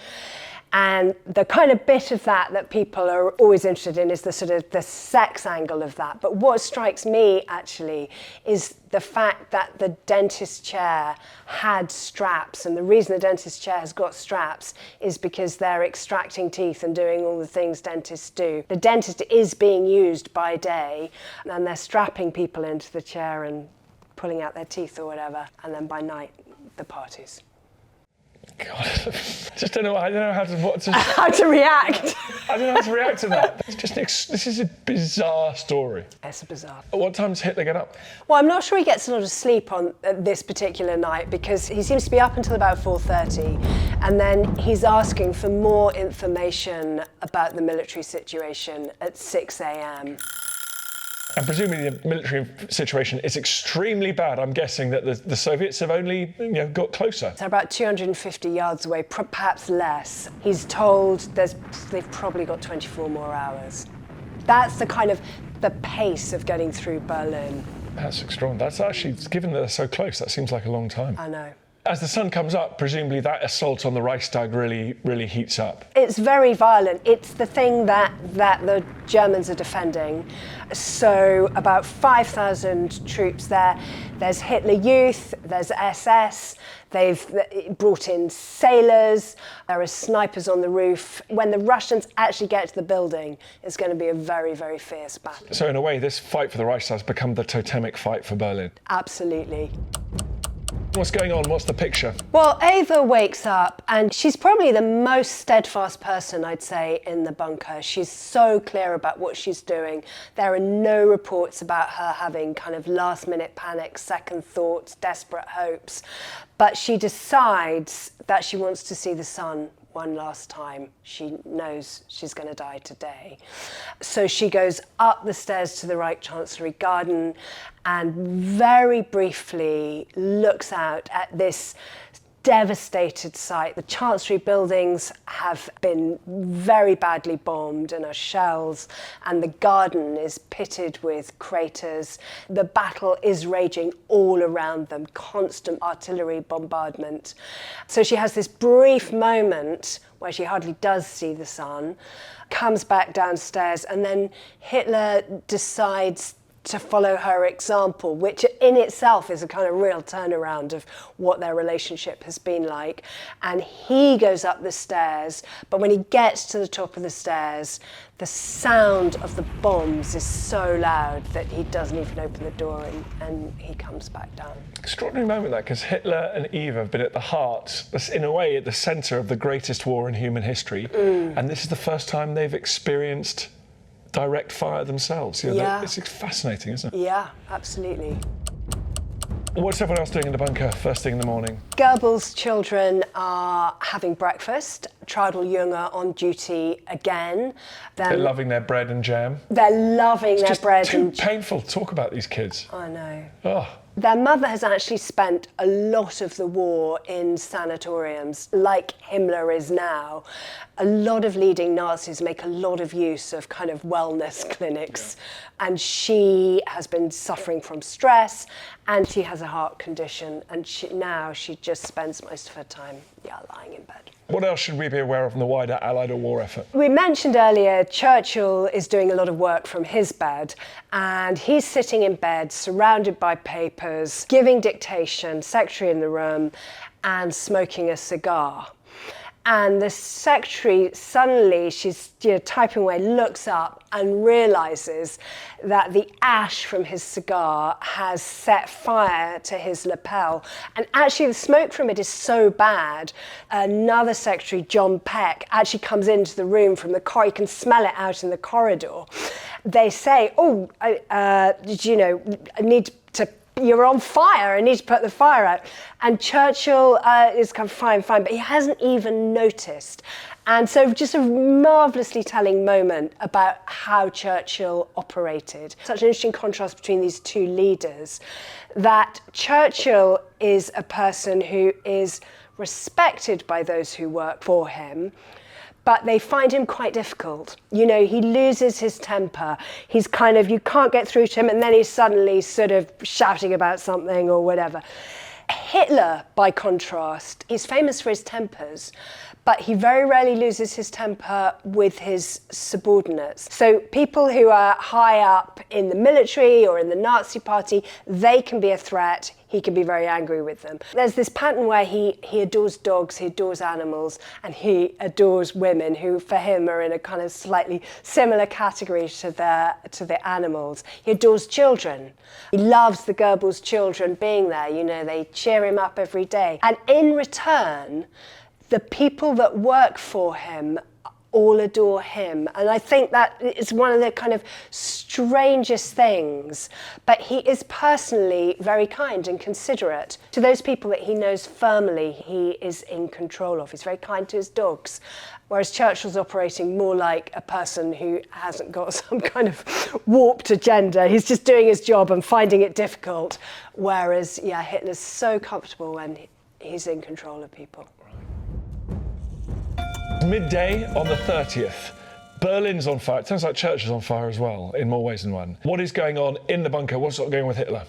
And the kind of bit of that people are always interested in is the sort of the sex angle of that. But what strikes me actually is the fact that the dentist chair had straps. And the reason the dentist chair has got straps is because they're extracting teeth and doing all the things dentists do. The dentist is being used by day, and they're strapping people into the chair and pulling out their teeth or whatever. And then by night, the parties. God, I don't know how to How to react. I don't know how to react to that. This is a bizarre story. It's bizarre. At what time does Hitler get up? Well, I'm not sure he gets a lot of sleep on this particular night because he seems to be up until about 4:30, and then he's asking for more information about the military situation at 6 a.m. And presumably the military situation is extremely bad. I'm guessing that the Soviets have only got closer. They're about 250 yards away, perhaps less. He's told they've probably got 24 more hours. That's the kind of the pace of getting through Berlin. That's extraordinary. That's actually, given that they're so close, that seems like a long time. I know. As the sun comes up, presumably that assault on the Reichstag really heats up. It's very violent. It's the thing that the Germans are defending. So about 5,000 troops there. There's Hitler Youth, there's SS, they've brought in sailors, there are snipers on the roof. When the Russians actually get to the building, it's going to be a very, very fierce battle. So in a way, this fight for the Reichstag has become the totemic fight for Berlin. Absolutely. What's going on? What's the picture? Well, Eva wakes up and she's probably the most steadfast person, I'd say, in the bunker. She's so clear about what she's doing. There are no reports about her having kind of last-minute panic, second thoughts, desperate hopes. But she decides that she wants to see the sun one last time. She knows she's going to die today. So she goes up the stairs to the Reich Chancellery garden and very briefly looks out at this devastated site. The Chancellery buildings have been very badly bombed and are shells, and the garden is pitted with craters. The battle is raging all around them, constant artillery bombardment. So she has this brief moment where she hardly does see the sun, comes back downstairs, and then Hitler decides to follow her example, which in itself is a kind of real turnaround of what their relationship has been like. And he goes up the stairs, but when he gets to the top of the stairs, the sound of the bombs is so loud that he doesn't even open the door, and he comes back down. Extraordinary moment, that, because Hitler and Eva have been at the heart, in a way, at the centre of the greatest war in human history. And this is the first time they've experienced direct fire themselves. It's fascinating, isn't it? Yeah, absolutely. What's everyone else doing in the bunker first thing in the morning? Goebbels' children are having breakfast. Traudl Junge on duty again. They're loving their bread and jam. They're loving their bread and jam. It's too painful to talk about these kids. I know. Oh. Their mother has actually spent a lot of the war in sanatoriums, like Himmler is now. A lot of leading Nazis make a lot of use of kind of wellness clinics. And she has been suffering from stress, and she has a heart condition, and now she just spends most of her time lying in bed. What else should we be aware of in the wider Allied war effort? We mentioned earlier Churchill is doing a lot of work from his bed, and he's sitting in bed surrounded by papers, giving dictation, secretary in the room, and smoking a cigar. And the secretary suddenly, she's typing away, looks up and realises that the ash from his cigar has set fire to his lapel. And actually the smoke from it is so bad, another secretary, John Peck, actually comes into the room from the corridor. You can smell it out in the corridor. They say, I need to, you're on fire, I need to put the fire out. And Churchill is kind of fine, but he hasn't even noticed. And so just a marvellously telling moment about how Churchill operated. Such an interesting contrast between these two leaders, that Churchill is a person who is respected by those who work for him, but they find him quite difficult. He loses his temper. He's kind of, you can't get through to him, and then he's suddenly sort of shouting about something or whatever. Hitler, by contrast, he's famous for his tempers, but he very rarely loses his temper with his subordinates. So people who are high up in the military or in the Nazi party, they can be a threat. He can be very angry with them. There's this pattern where he adores dogs, he adores animals, and he adores women who, for him, are in a kind of slightly similar category to the animals. He adores children. He loves the Goebbels children being there. They cheer him up every day. And in return, the people that work for him all adore him. And I think that is one of the kind of strangest things. But he is personally very kind and considerate to those people that he knows firmly he is in control of. He's very kind to his dogs. Whereas Churchill's operating more like a person who hasn't got some kind of warped agenda. He's just doing his job and finding it difficult. Whereas, Hitler's so comfortable when he's in control of people. Midday on the 30th. Berlin's on fire. It sounds like Churchill's on fire as well, in more ways than one. What is going on in the bunker? What's going on with Hitler?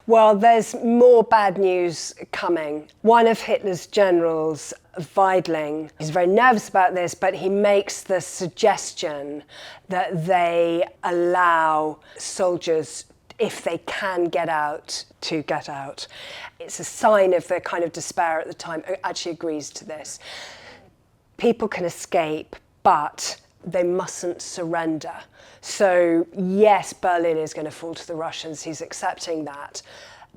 Well, there's more bad news coming. One of Hitler's generals, Weidling, he's very nervous about this, but he makes the suggestion that they allow soldiers, if they can get out, to get out. It's a sign of the kind of despair at the time. He actually agrees to this. People can escape, but they mustn't surrender. So yes, Berlin is going to fall to the Russians. He's accepting that,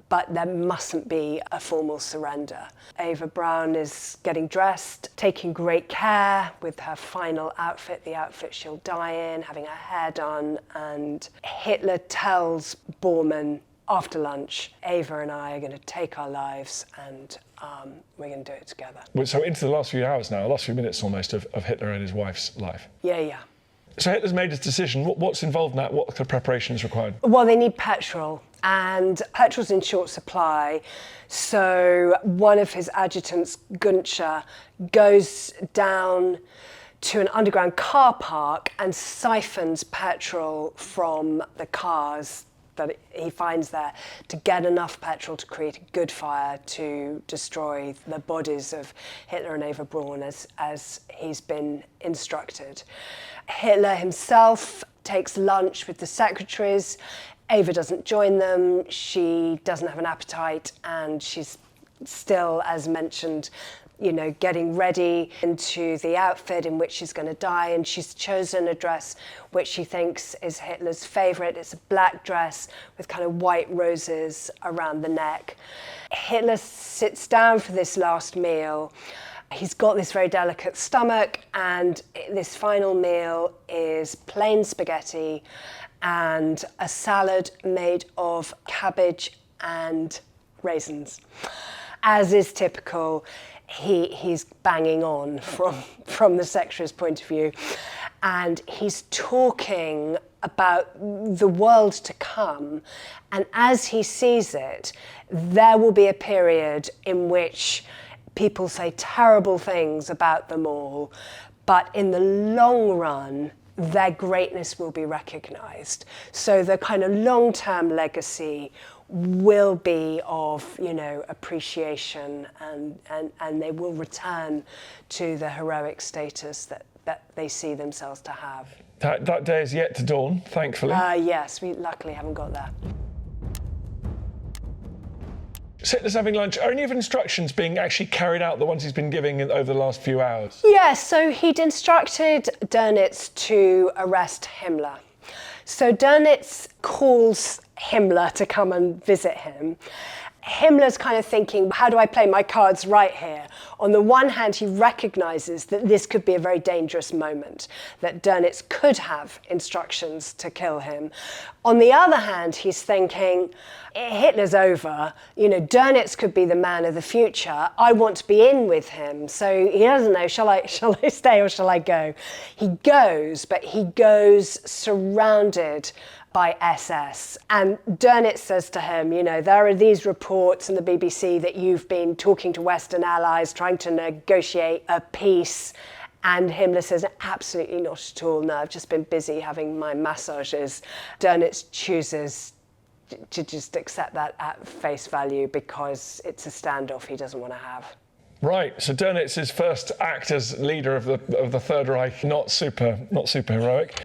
but there mustn't be a formal surrender. Eva Braun is getting dressed, taking great care with her final outfit, the outfit she'll die in, having her hair done, and Hitler tells Bormann after lunch, Eva and I are going to take our lives and we're going to do it together. So into the last few hours now, last few minutes almost of Hitler and his wife's life. Yeah. So Hitler's made his decision. What's involved in that? What kind of preparation is required? Well, they need petrol, and petrol's in short supply. So one of his adjutants, Gunshot, goes down to an underground car park and siphons petrol from the cars that he finds there to get enough petrol to create a good fire to destroy the bodies of Hitler and Eva Braun as he's been instructed. Hitler himself takes lunch with the secretaries. Eva doesn't join them. She doesn't have an appetite, and she's still, as mentioned, getting ready into the outfit in which she's going to die, and she's chosen a dress which she thinks is Hitler's favourite. It's a black dress with kind of white roses around the neck. Hitler sits down for this last meal. He's got this very delicate stomach, and this final meal is plain spaghetti and a salad made of cabbage and raisins. As is typical, he's banging on from the secretary's point of view, and he's talking about the world to come, and as he sees it, there will be a period in which people say terrible things about them all, but in the long run, their greatness will be recognised. So the kind of long-term legacy will be of, appreciation, and they will return to the heroic status that they see themselves to have. That day is yet to dawn, thankfully. Yes, we luckily haven't got there. Hitler's having lunch. Are any of instructions being actually carried out, the ones he's been giving over the last few hours? Yes, so he'd instructed Dönitz to arrest Himmler. So Dönitz calls Himmler to come and visit him. Himmler's kind of thinking, how do I play my cards right here? On the one hand, he recognises that this could be a very dangerous moment, that Dönitz could have instructions to kill him. On the other hand, he's thinking, Hitler's over, Dönitz could be the man of the future. I want to be in with him. So he doesn't know, shall I stay or shall I go? He goes, but he goes surrounded by SS. And Dönitz says to him, there are these reports in the BBC that you've been talking to Western allies, trying to negotiate a peace. And Himmler says, absolutely not at all. No, I've just been busy having my massages. Dönitz chooses to just accept that at face value because it's a standoff he doesn't want to have. Right, so Dönitz's first act as leader of the Third Reich, not super heroic.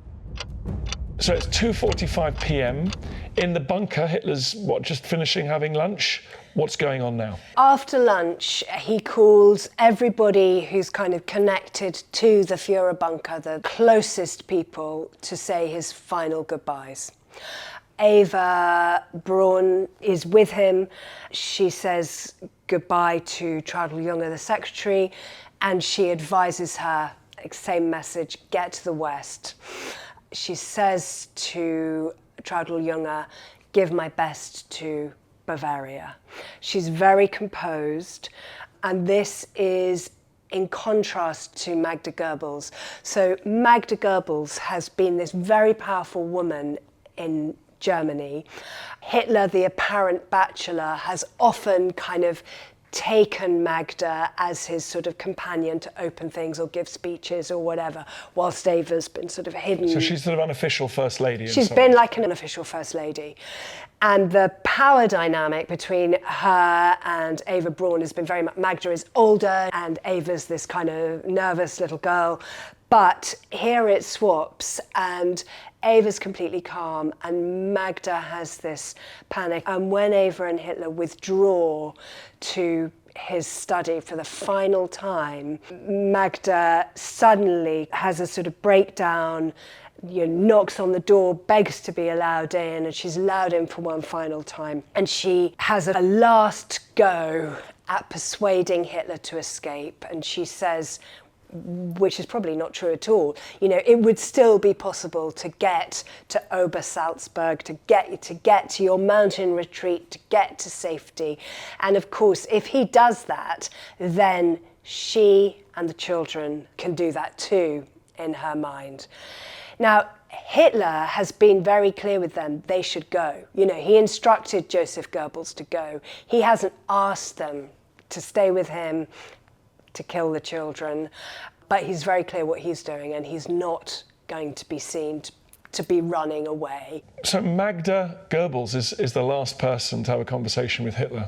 So it's 2:45 p.m. In the bunker, Hitler's, just finishing having lunch? What's going on now? After lunch, he calls everybody who's kind of connected to the Fuhrer bunker, the closest people, to say his final goodbyes. Eva Braun is with him. She says goodbye to Traudl Junge, the secretary, and she advises her, same message, get to the West. She says to Traudl Junge, give my best to Bavaria. She's very composed, and this is in contrast to Magda Goebbels. So Magda Goebbels has been this very powerful woman in Germany. Hitler, the apparent bachelor, has often kind of taken Magda as his sort of companion to open things or give speeches or whatever, whilst Eva's been sort of hidden. So she's sort of unofficial first lady. She's been like an unofficial first lady. And the power dynamic between her and Eva Braun has been very much, Magda is older and Eva's this kind of nervous little girl. But here it swaps, and Eva's completely calm, and Magda has this panic. And when Eva and Hitler withdraw to his study for the final time, Magda suddenly has a sort of breakdown, knocks on the door, begs to be allowed in, and she's allowed in for one final time. And she has a last go at persuading Hitler to escape, and she says, which is probably not true at all, it would still be possible to get to Obersalzberg, to get to your mountain retreat, to get to safety. And of course, if he does that, then she and the children can do that too, in her mind. Now, Hitler has been very clear with them, they should go. He instructed Joseph Goebbels to go. He hasn't asked them to stay with him, to kill the children, but he's very clear what he's doing, and he's not going to be seen to be running away. So Magda Goebbels is the last person to have a conversation with Hitler.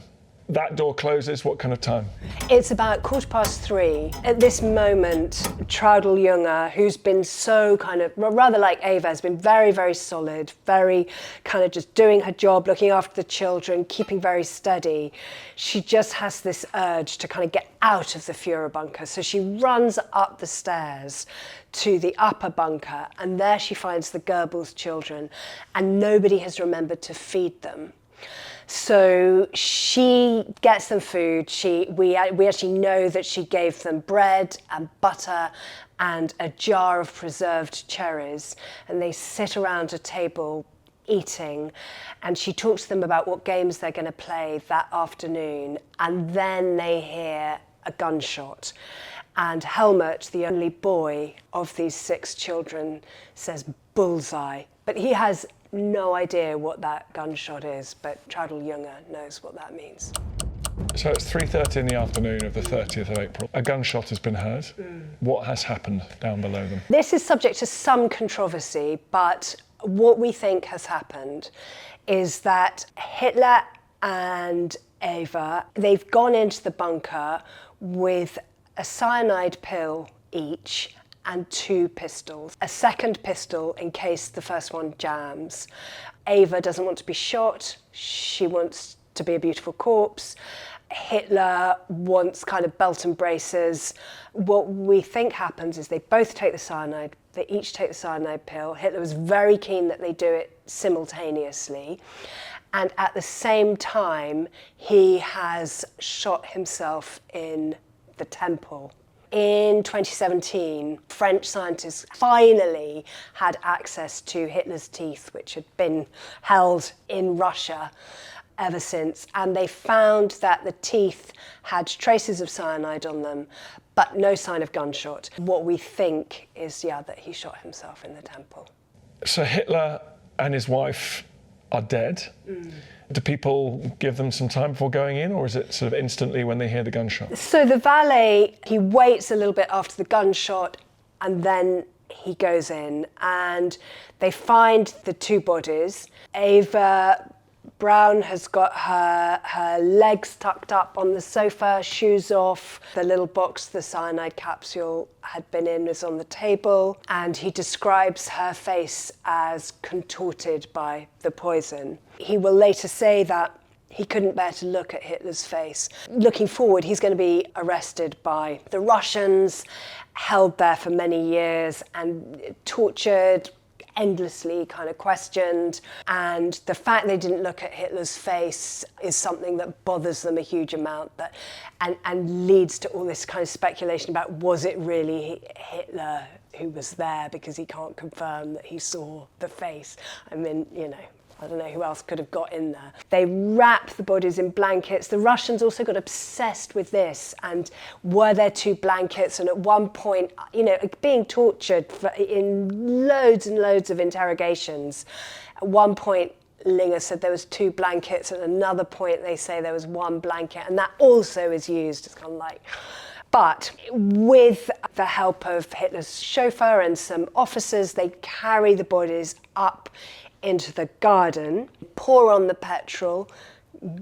that door closes, what kind of time? It's about 3:15. At this moment, Traudl Junge, who's been so kind of, rather like Eva, has been very, very solid, very kind of just doing her job, looking after the children, keeping very steady. She just has this urge to kind of get out of the Fuhrer bunker. So she runs up the stairs to the upper bunker, and there she finds the Goebbels children, and nobody has remembered to feed them. So she gets them food. We actually know that she gave them bread and butter and a jar of preserved cherries, and they sit around a table eating, and she talks to them about what games they're going to play that afternoon, and then they hear a gunshot. And Helmut, the only boy of these 6 children, says bullseye, but he has no idea what that gunshot is, but Traudl Junge knows what that means. So it's 3:30 in the afternoon of the 30th of April. A gunshot has been heard. What has happened down below them? This is subject to some controversy, but what we think has happened is that Hitler and Eva, they've gone into the bunker with a cyanide pill each and 2 pistols. A second pistol in case the first one jams. Eva doesn't want to be shot. She wants to be a beautiful corpse. Hitler wants kind of belt and braces. What we think happens is they both take the cyanide. They each take the cyanide pill. Hitler was very keen that they do it simultaneously. And at the same time, he has shot himself in the temple. In 2017, French scientists finally had access to Hitler's teeth, which had been held in Russia ever since, and they found that the teeth had traces of cyanide on them, but no sign of gunshot. What we think is, that he shot himself in the temple. So Hitler and his wife are dead. Do people give them some time before going in, or is it sort of instantly when they hear the gunshot? So the valet, he waits a little bit after the gunshot, and then he goes in, and they find the 2 bodies. Eva Braun has got her legs tucked up on the sofa, shoes off. The little box the cyanide capsule had been in is on the table, and he describes her face as contorted by the poison. He will later say that he couldn't bear to look at Hitler's face. Looking forward, he's going to be arrested by the Russians, held there for many years and tortured, endlessly kind of questioned, and the fact they didn't look at Hitler's face is something that bothers them a huge amount, and leads to all this kind of speculation about, was it really Hitler who was there, because he can't confirm that he saw the face. I mean, I don't know who else could have got in there. They wrap the bodies in blankets. The Russians also got obsessed with this, and were there 2 blankets? And at one point, being tortured in loads and loads of interrogations. At one point, Linger said there was 2 blankets. At another point, they say there was 1 blanket, and that also is used as kind of like. But with the help of Hitler's chauffeur and some officers, they carry the bodies up into the garden, pour on the petrol.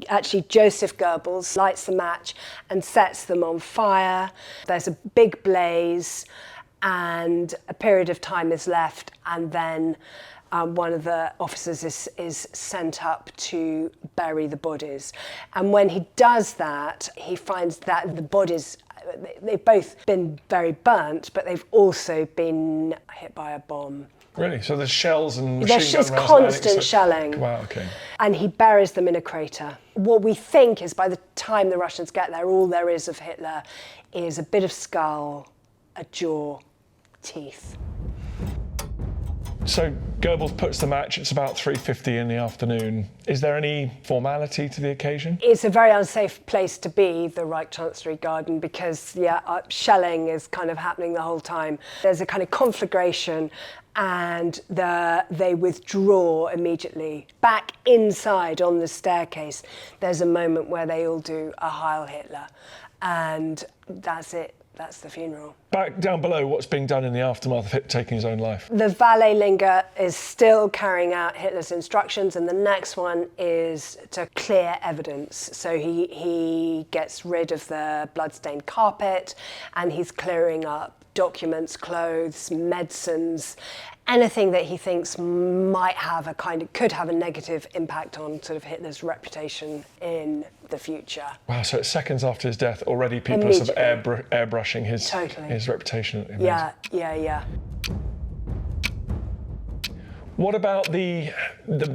Actually, Joseph Goebbels lights the match and sets them on fire. There's a big blaze, and a period of time is left, and then one of the officers is sent up to bury the bodies. And when he does that, he finds that the bodies, they've both been very burnt, but they've also been hit by a bomb. Really? So there's shells and machine gun rounds? There's constant shelling. Wow, okay. And he buries them in a crater. What we think is by the time the Russians get there, all there is of Hitler is a bit of skull, a jaw, teeth. So Goebbels puts the match, it's about 3:50 in the afternoon. Is there any formality to the occasion? It's a very unsafe place to be, the Reich Chancellery garden, because shelling is kind of happening the whole time. There's a kind of conflagration, and they withdraw immediately. Back inside on the staircase, there's a moment where they all do a Heil Hitler, and that's it, that's the funeral. Back down below, what's being done in the aftermath of Hitler taking his own life? The Valet is still carrying out Hitler's instructions, and the next one is to clear evidence. So he gets rid of the bloodstained carpet, and he's clearing up documents, clothes, medicines, anything that he thinks could have a negative impact on sort of Hitler's reputation in the future. Wow, so it's seconds after his death, already people are sort of airbrushing his reputation. Yeah. What about the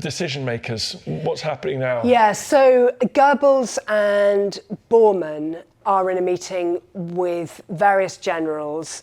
decision makers? What's happening now? Yeah, so Goebbels and Bormann are in a meeting with various generals.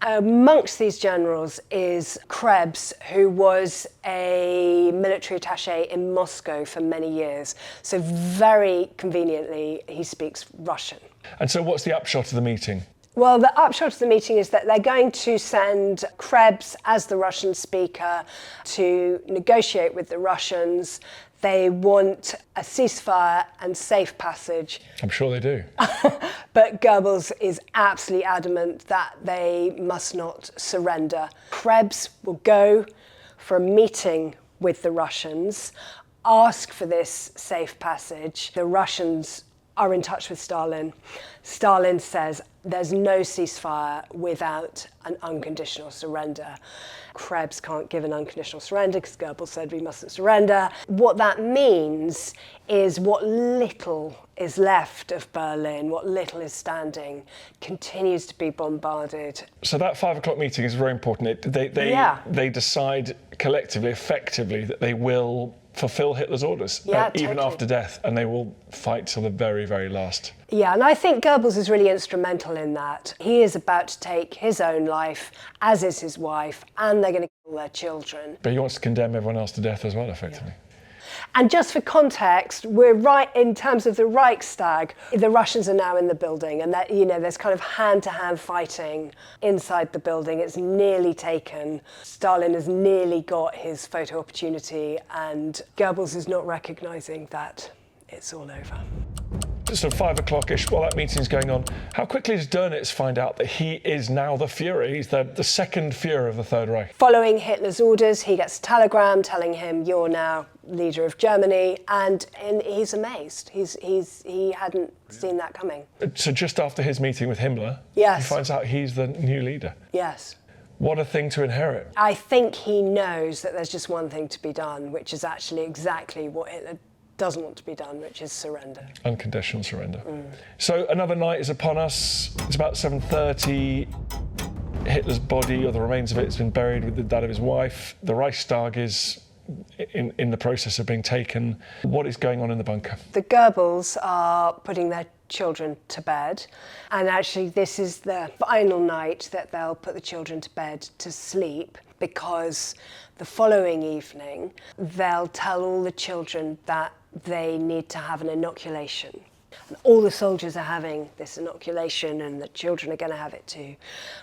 Amongst these generals is Krebs, who was a military attaché in Moscow for many years. So very conveniently, he speaks Russian. And so what's the upshot of the meeting? Well, the upshot of the meeting is that they're going to send Krebs as the Russian speaker to negotiate with the Russians. They want a ceasefire and safe passage. I'm sure they do. But Goebbels is absolutely adamant that they must not surrender. Krebs will go for a meeting with the Russians, ask for this safe passage. The Russians are in touch with Stalin. Stalin says there's no ceasefire without an unconditional surrender. Krebs can't give an unconditional surrender because Goebbels said we mustn't surrender. What that means is what little is left of Berlin, what little is standing, continues to be bombarded. So that 5 o'clock meeting is very important. They decide collectively, effectively, that they will fulfill Hitler's orders, even after death, and they will fight till the very, very last. Yeah, and I think Goebbels is really instrumental in that. He is about to take his own life, as is his wife, and they're going to kill their children. But he wants to condemn everyone else to death as well, effectively. Yeah. And just for context, we're right in terms of the Reichstag. The Russians are now in the building, and that, there's kind of hand-to-hand fighting inside the building. It's nearly taken. Stalin has nearly got his photo opportunity, and Goebbels is not recognising that it's all over. So 5 o'clock-ish, while that meeting's going on, how quickly does Dönitz find out that he is now the Fuhrer? He's the second Fuhrer of the Third Reich. Following Hitler's orders, he gets a telegram telling him, you're now leader of Germany, and he's amazed. He hadn't seen that coming. So just after his meeting with Himmler, yes, he finds out he's the new leader. Yes. What a thing to inherit. I think he knows that there's just one thing to be done, which is actually exactly what Hitler doesn't want to be done, which is surrender. Unconditional surrender. So another night is upon us. It's about 7:30. Hitler's body, or the remains of it, has been buried with that of his wife. The Reichstag is in the process of being taken. What is going on in the bunker? The Goebbels are putting their children to bed, and actually this is the final night that they'll put the children to bed to sleep, because the following evening they'll tell all the children that they need to have an inoculation. And all the soldiers are having this inoculation, and the children are going to have it too.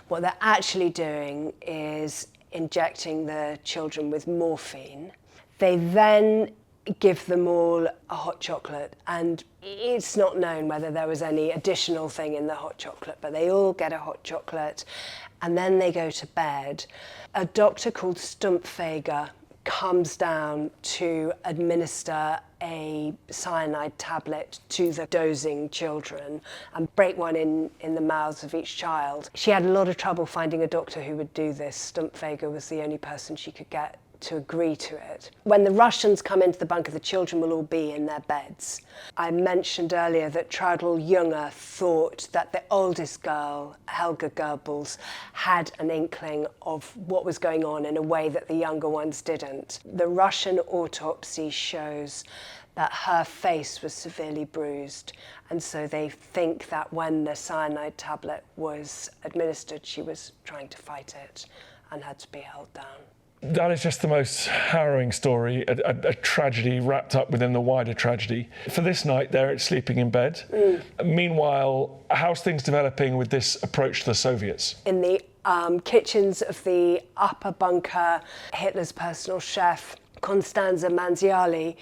What they're actually doing is injecting the children with morphine. They then give them all a hot chocolate, and it's not known whether there was any additional thing in the hot chocolate, but they all get a hot chocolate, and then they go to bed. A doctor called Stumpfeger comes down to administer a cyanide tablet to the dozing children and break one in the mouths of each child. She had a lot of trouble finding a doctor who would do this. Stumpfeger was the only person she could get to agree to it. When the Russians come into the bunker, the children will all be in their beds. I mentioned earlier that Traudl Junge thought that the oldest girl, Helga Goebbels, had an inkling of what was going on in a way that the younger ones didn't. The Russian autopsy shows that her face was severely bruised, and so they think that when the cyanide tablet was administered, she was trying to fight it and had to be held down. That is just the most harrowing story, a tragedy wrapped up within the wider tragedy. For this night, they're sleeping in bed. Meanwhile, how's things developing with this approach to the Soviets? In the kitchens of the upper bunker, Hitler's personal chef, Constanze Manziali,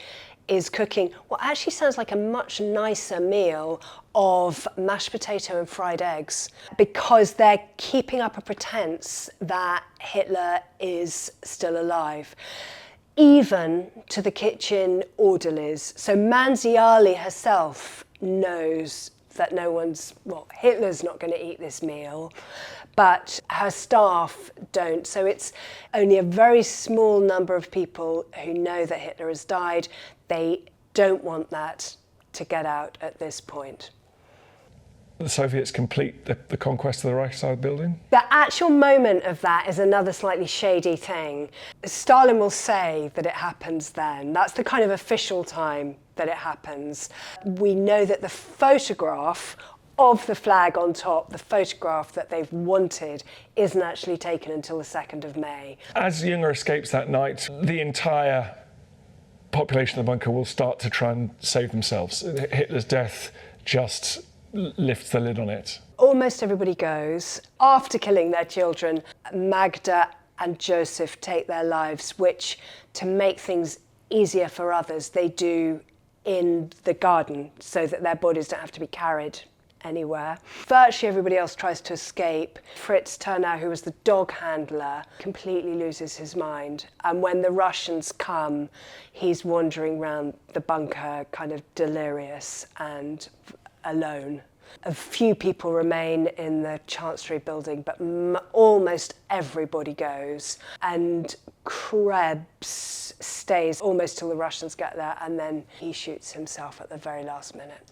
is cooking what actually sounds like a much nicer meal of mashed potato and fried eggs, because they're keeping up a pretense that Hitler is still alive. Even to the kitchen orderlies. So Manziali herself knows that Hitler's not going to eat this meal, but her staff don't. So it's only a very small number of people who know that Hitler has died. They don't want that to get out at this point. The Soviets complete the conquest of the Reichstag building? The actual moment of that is another slightly shady thing. Stalin will say that it happens then. That's the kind of official time that it happens. We know that the photograph of the flag on top, the photograph that they've wanted, isn't actually taken until the 2nd of May. As Junger escapes that night, the entire population of the bunker will start to try and save themselves. Hitler's death just lifts the lid on it. Almost everybody goes. After killing their children, Magda and Joseph take their lives, which, to make things easier for others, they do in the garden so that their bodies don't have to be carried anywhere. Virtually everybody else tries to escape. Fritz Turnau, who was the dog handler, completely loses his mind. And when the Russians come, he's wandering around the bunker, kind of delirious and alone. A few people remain in the Chancellery building, but almost everybody goes. And Krebs stays almost till the Russians get there, and then he shoots himself at the very last minute.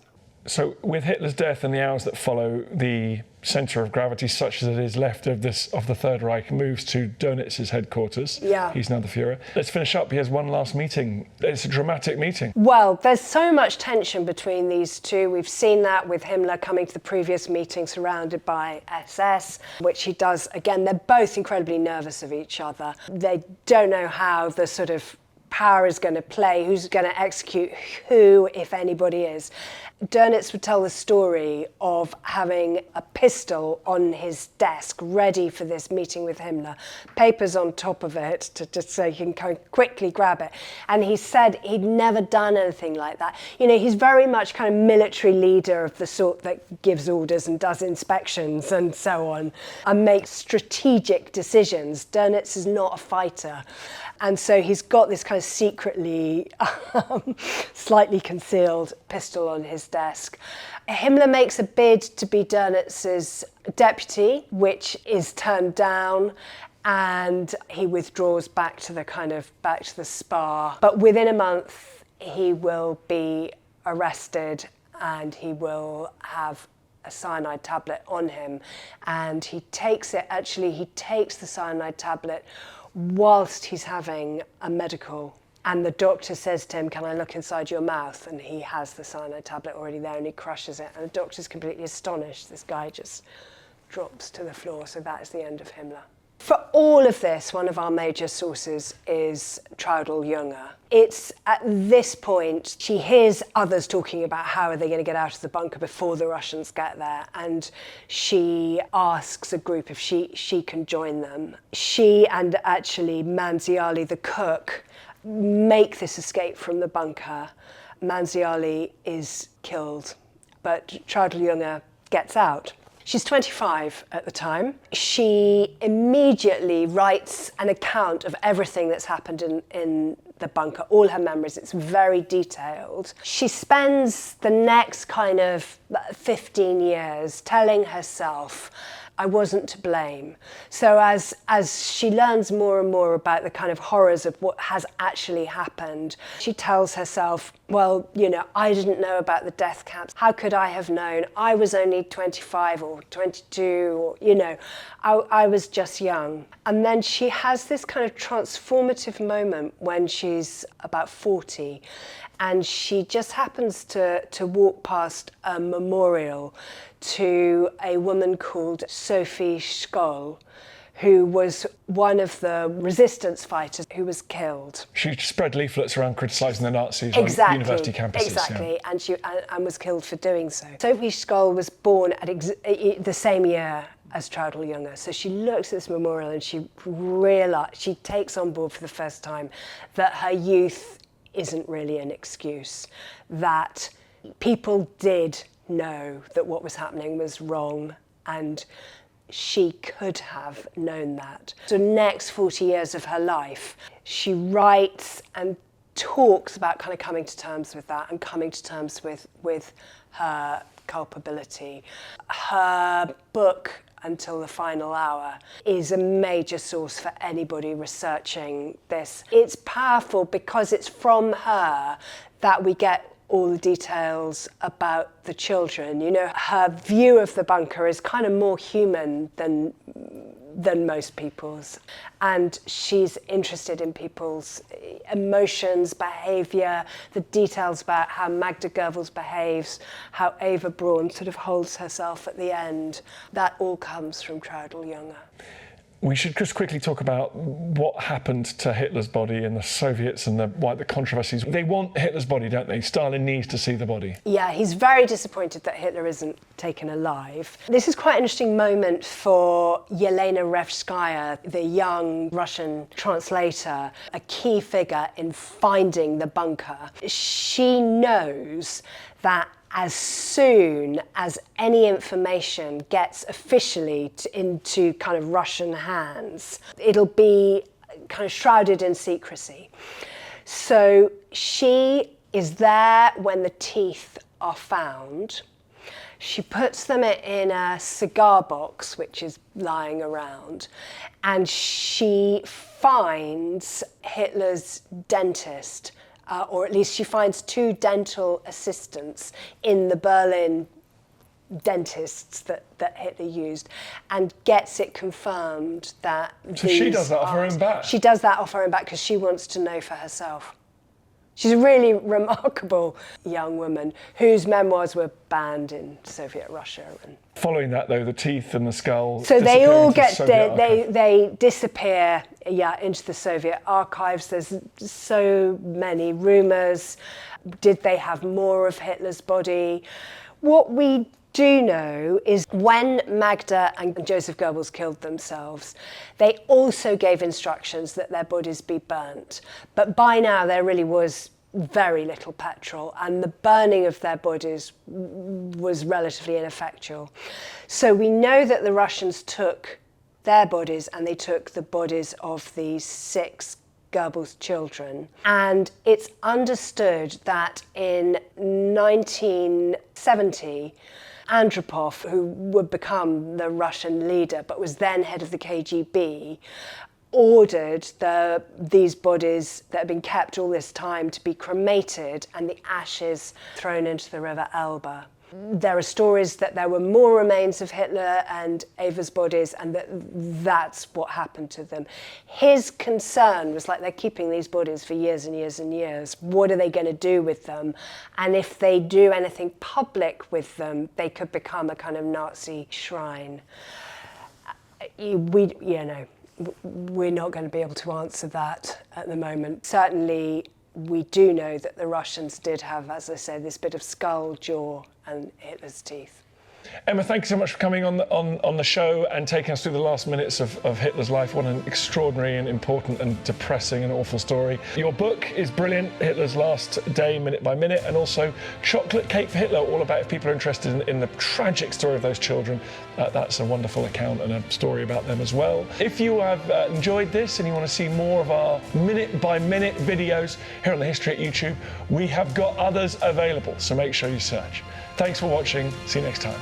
So with Hitler's death and the hours that follow, the centre of gravity, such as it is left of the Third Reich, moves to Dönitz's headquarters. Yeah. He's now the Fuhrer. Let's finish up. He has one last meeting. It's a dramatic meeting. Well, there's so much tension between these two. We've seen that with Himmler coming to the previous meeting surrounded by SS, which he does again. They're both incredibly nervous of each other. They don't know how the sort of power is going to play, who's going to execute who, if anybody is. Dönitz would tell the story of having a pistol on his desk ready for this meeting with Himmler, papers on top of it to just so he can kind of quickly grab it. And he said he'd never done anything like that. You know, he's very much kind of military leader of the sort that gives orders and does inspections and so on and makes strategic decisions. Dönitz is not a fighter. And so he's got this kind of secretly, slightly concealed pistol on his desk. Himmler makes a bid to be Dönitz's deputy, which is turned down, and he withdraws back to the spa. But within a month, he will be arrested and he will have a cyanide tablet on him. And he takes the cyanide tablet whilst he's having a medical, and the doctor says to him, "Can I look inside your mouth?" And he has the cyanide tablet already there and he crushes it, and the doctor's completely astonished. This guy just drops to the floor. So that is the end of Himmler. For all of this, one of our major sources is Traudl Junger. It's at this point she hears others talking about how are they going to get out of the bunker before the Russians get there, and she asks a group if she can join them. She and actually Manziali, the cook, make this escape from the bunker. Manziali is killed, but Traudl Junger gets out. She's 25 at the time. She immediately writes an account of everything that's happened in the bunker, all her memories. It's very detailed. She spends the next kind of 15 years telling herself, I wasn't to blame. So as she learns more and more about the kind of horrors of what has actually happened, she tells herself, well, you know, I didn't know about the death camps. How could I have known? I was only 25 or 22, or, you know, I was just young. And then she has this kind of transformative moment when she's about 40, and she just happens to walk past a memorial to a woman called Sophie Scholl, who was one of the resistance fighters who was killed. She spread leaflets around criticising the Nazis exactly, on university campuses. Exactly, yeah. and was killed for doing so. Sophie Scholl was born at the same year as Traudl Junger. So she looks at this memorial and she takes on board for the first time that her youth isn't really an excuse, that people did know that what was happening was wrong, and she could have known that. So the next 40 years of her life, she writes and talks about kind of coming to terms with that and coming to terms with her culpability. Her book, Until the Final Hour, is a major source for anybody researching this. It's powerful because it's from her that we get all the details about the children. You know, her view of the bunker is kind of more human than most people's. And she's interested in people's emotions, behaviour, the details about how Magda Goebbels behaves, how Eva Braun sort of holds herself at the end. That all comes from Traudl-Junge. We should just quickly talk about what happened to Hitler's body and the Soviets and the controversies. They want Hitler's body, don't they? Stalin needs to see the body. Yeah, he's very disappointed that Hitler isn't taken alive. This is quite an interesting moment for Yelena Revskaya, the young Russian translator, a key figure in finding the bunker. She knows that as soon as any information gets officially into kind of Russian hands, it'll be kind of shrouded in secrecy. So she is there when the teeth are found. She puts them in a cigar box, which is lying around, and she finds Hitler's dentist, or at least she finds 2 dental assistants in the Berlin dentists that Hitler used, and gets it confirmed that So she does that off her own back? She does that off her own back because she wants to know for herself. She's a really remarkable young woman whose memoirs were banned in Soviet Russia. Following that, though, the teeth and the skull. So they all get they disappear, into the Soviet archives. There's so many rumours. Did they have more of Hitler's body? What we do know is when Magda and Joseph Goebbels killed themselves, they also gave instructions that their bodies be burnt. But by now there really was very little petrol, and the burning of their bodies was relatively ineffectual. So we know that the Russians took their bodies, and they took the bodies of the 6 Goebbels children. And it's understood that in 1970, Andropov, who would become the Russian leader but was then head of the KGB, ordered these bodies that had been kept all this time to be cremated and the ashes thrown into the River Elbe. There are stories that there were more remains of Hitler and Eva's bodies, and that's what happened to them. His concern was, like, they're keeping these bodies for years and years and years. What are they going to do with them? And if they do anything public with them, they could become a kind of Nazi shrine. We're not going to be able to answer that at the moment. Certainly, we do know that the Russians did have, as I said, this bit of skull, jaw, and Hitler's teeth. Emma, thank you so much for coming on the show and taking us through the last minutes of Hitler's life. What an extraordinary and important and depressing and awful story. Your book is brilliant, Hitler's Last Day, Minute by Minute, and also Chocolate Cake for Hitler, all about if people are interested in the tragic story of those children. That's a wonderful account and a story about them as well. If you have enjoyed this and you want to see more of our minute-by-minute videos here on The History at YouTube, we have got others available, so make sure you search. Thanks for watching. See you next time.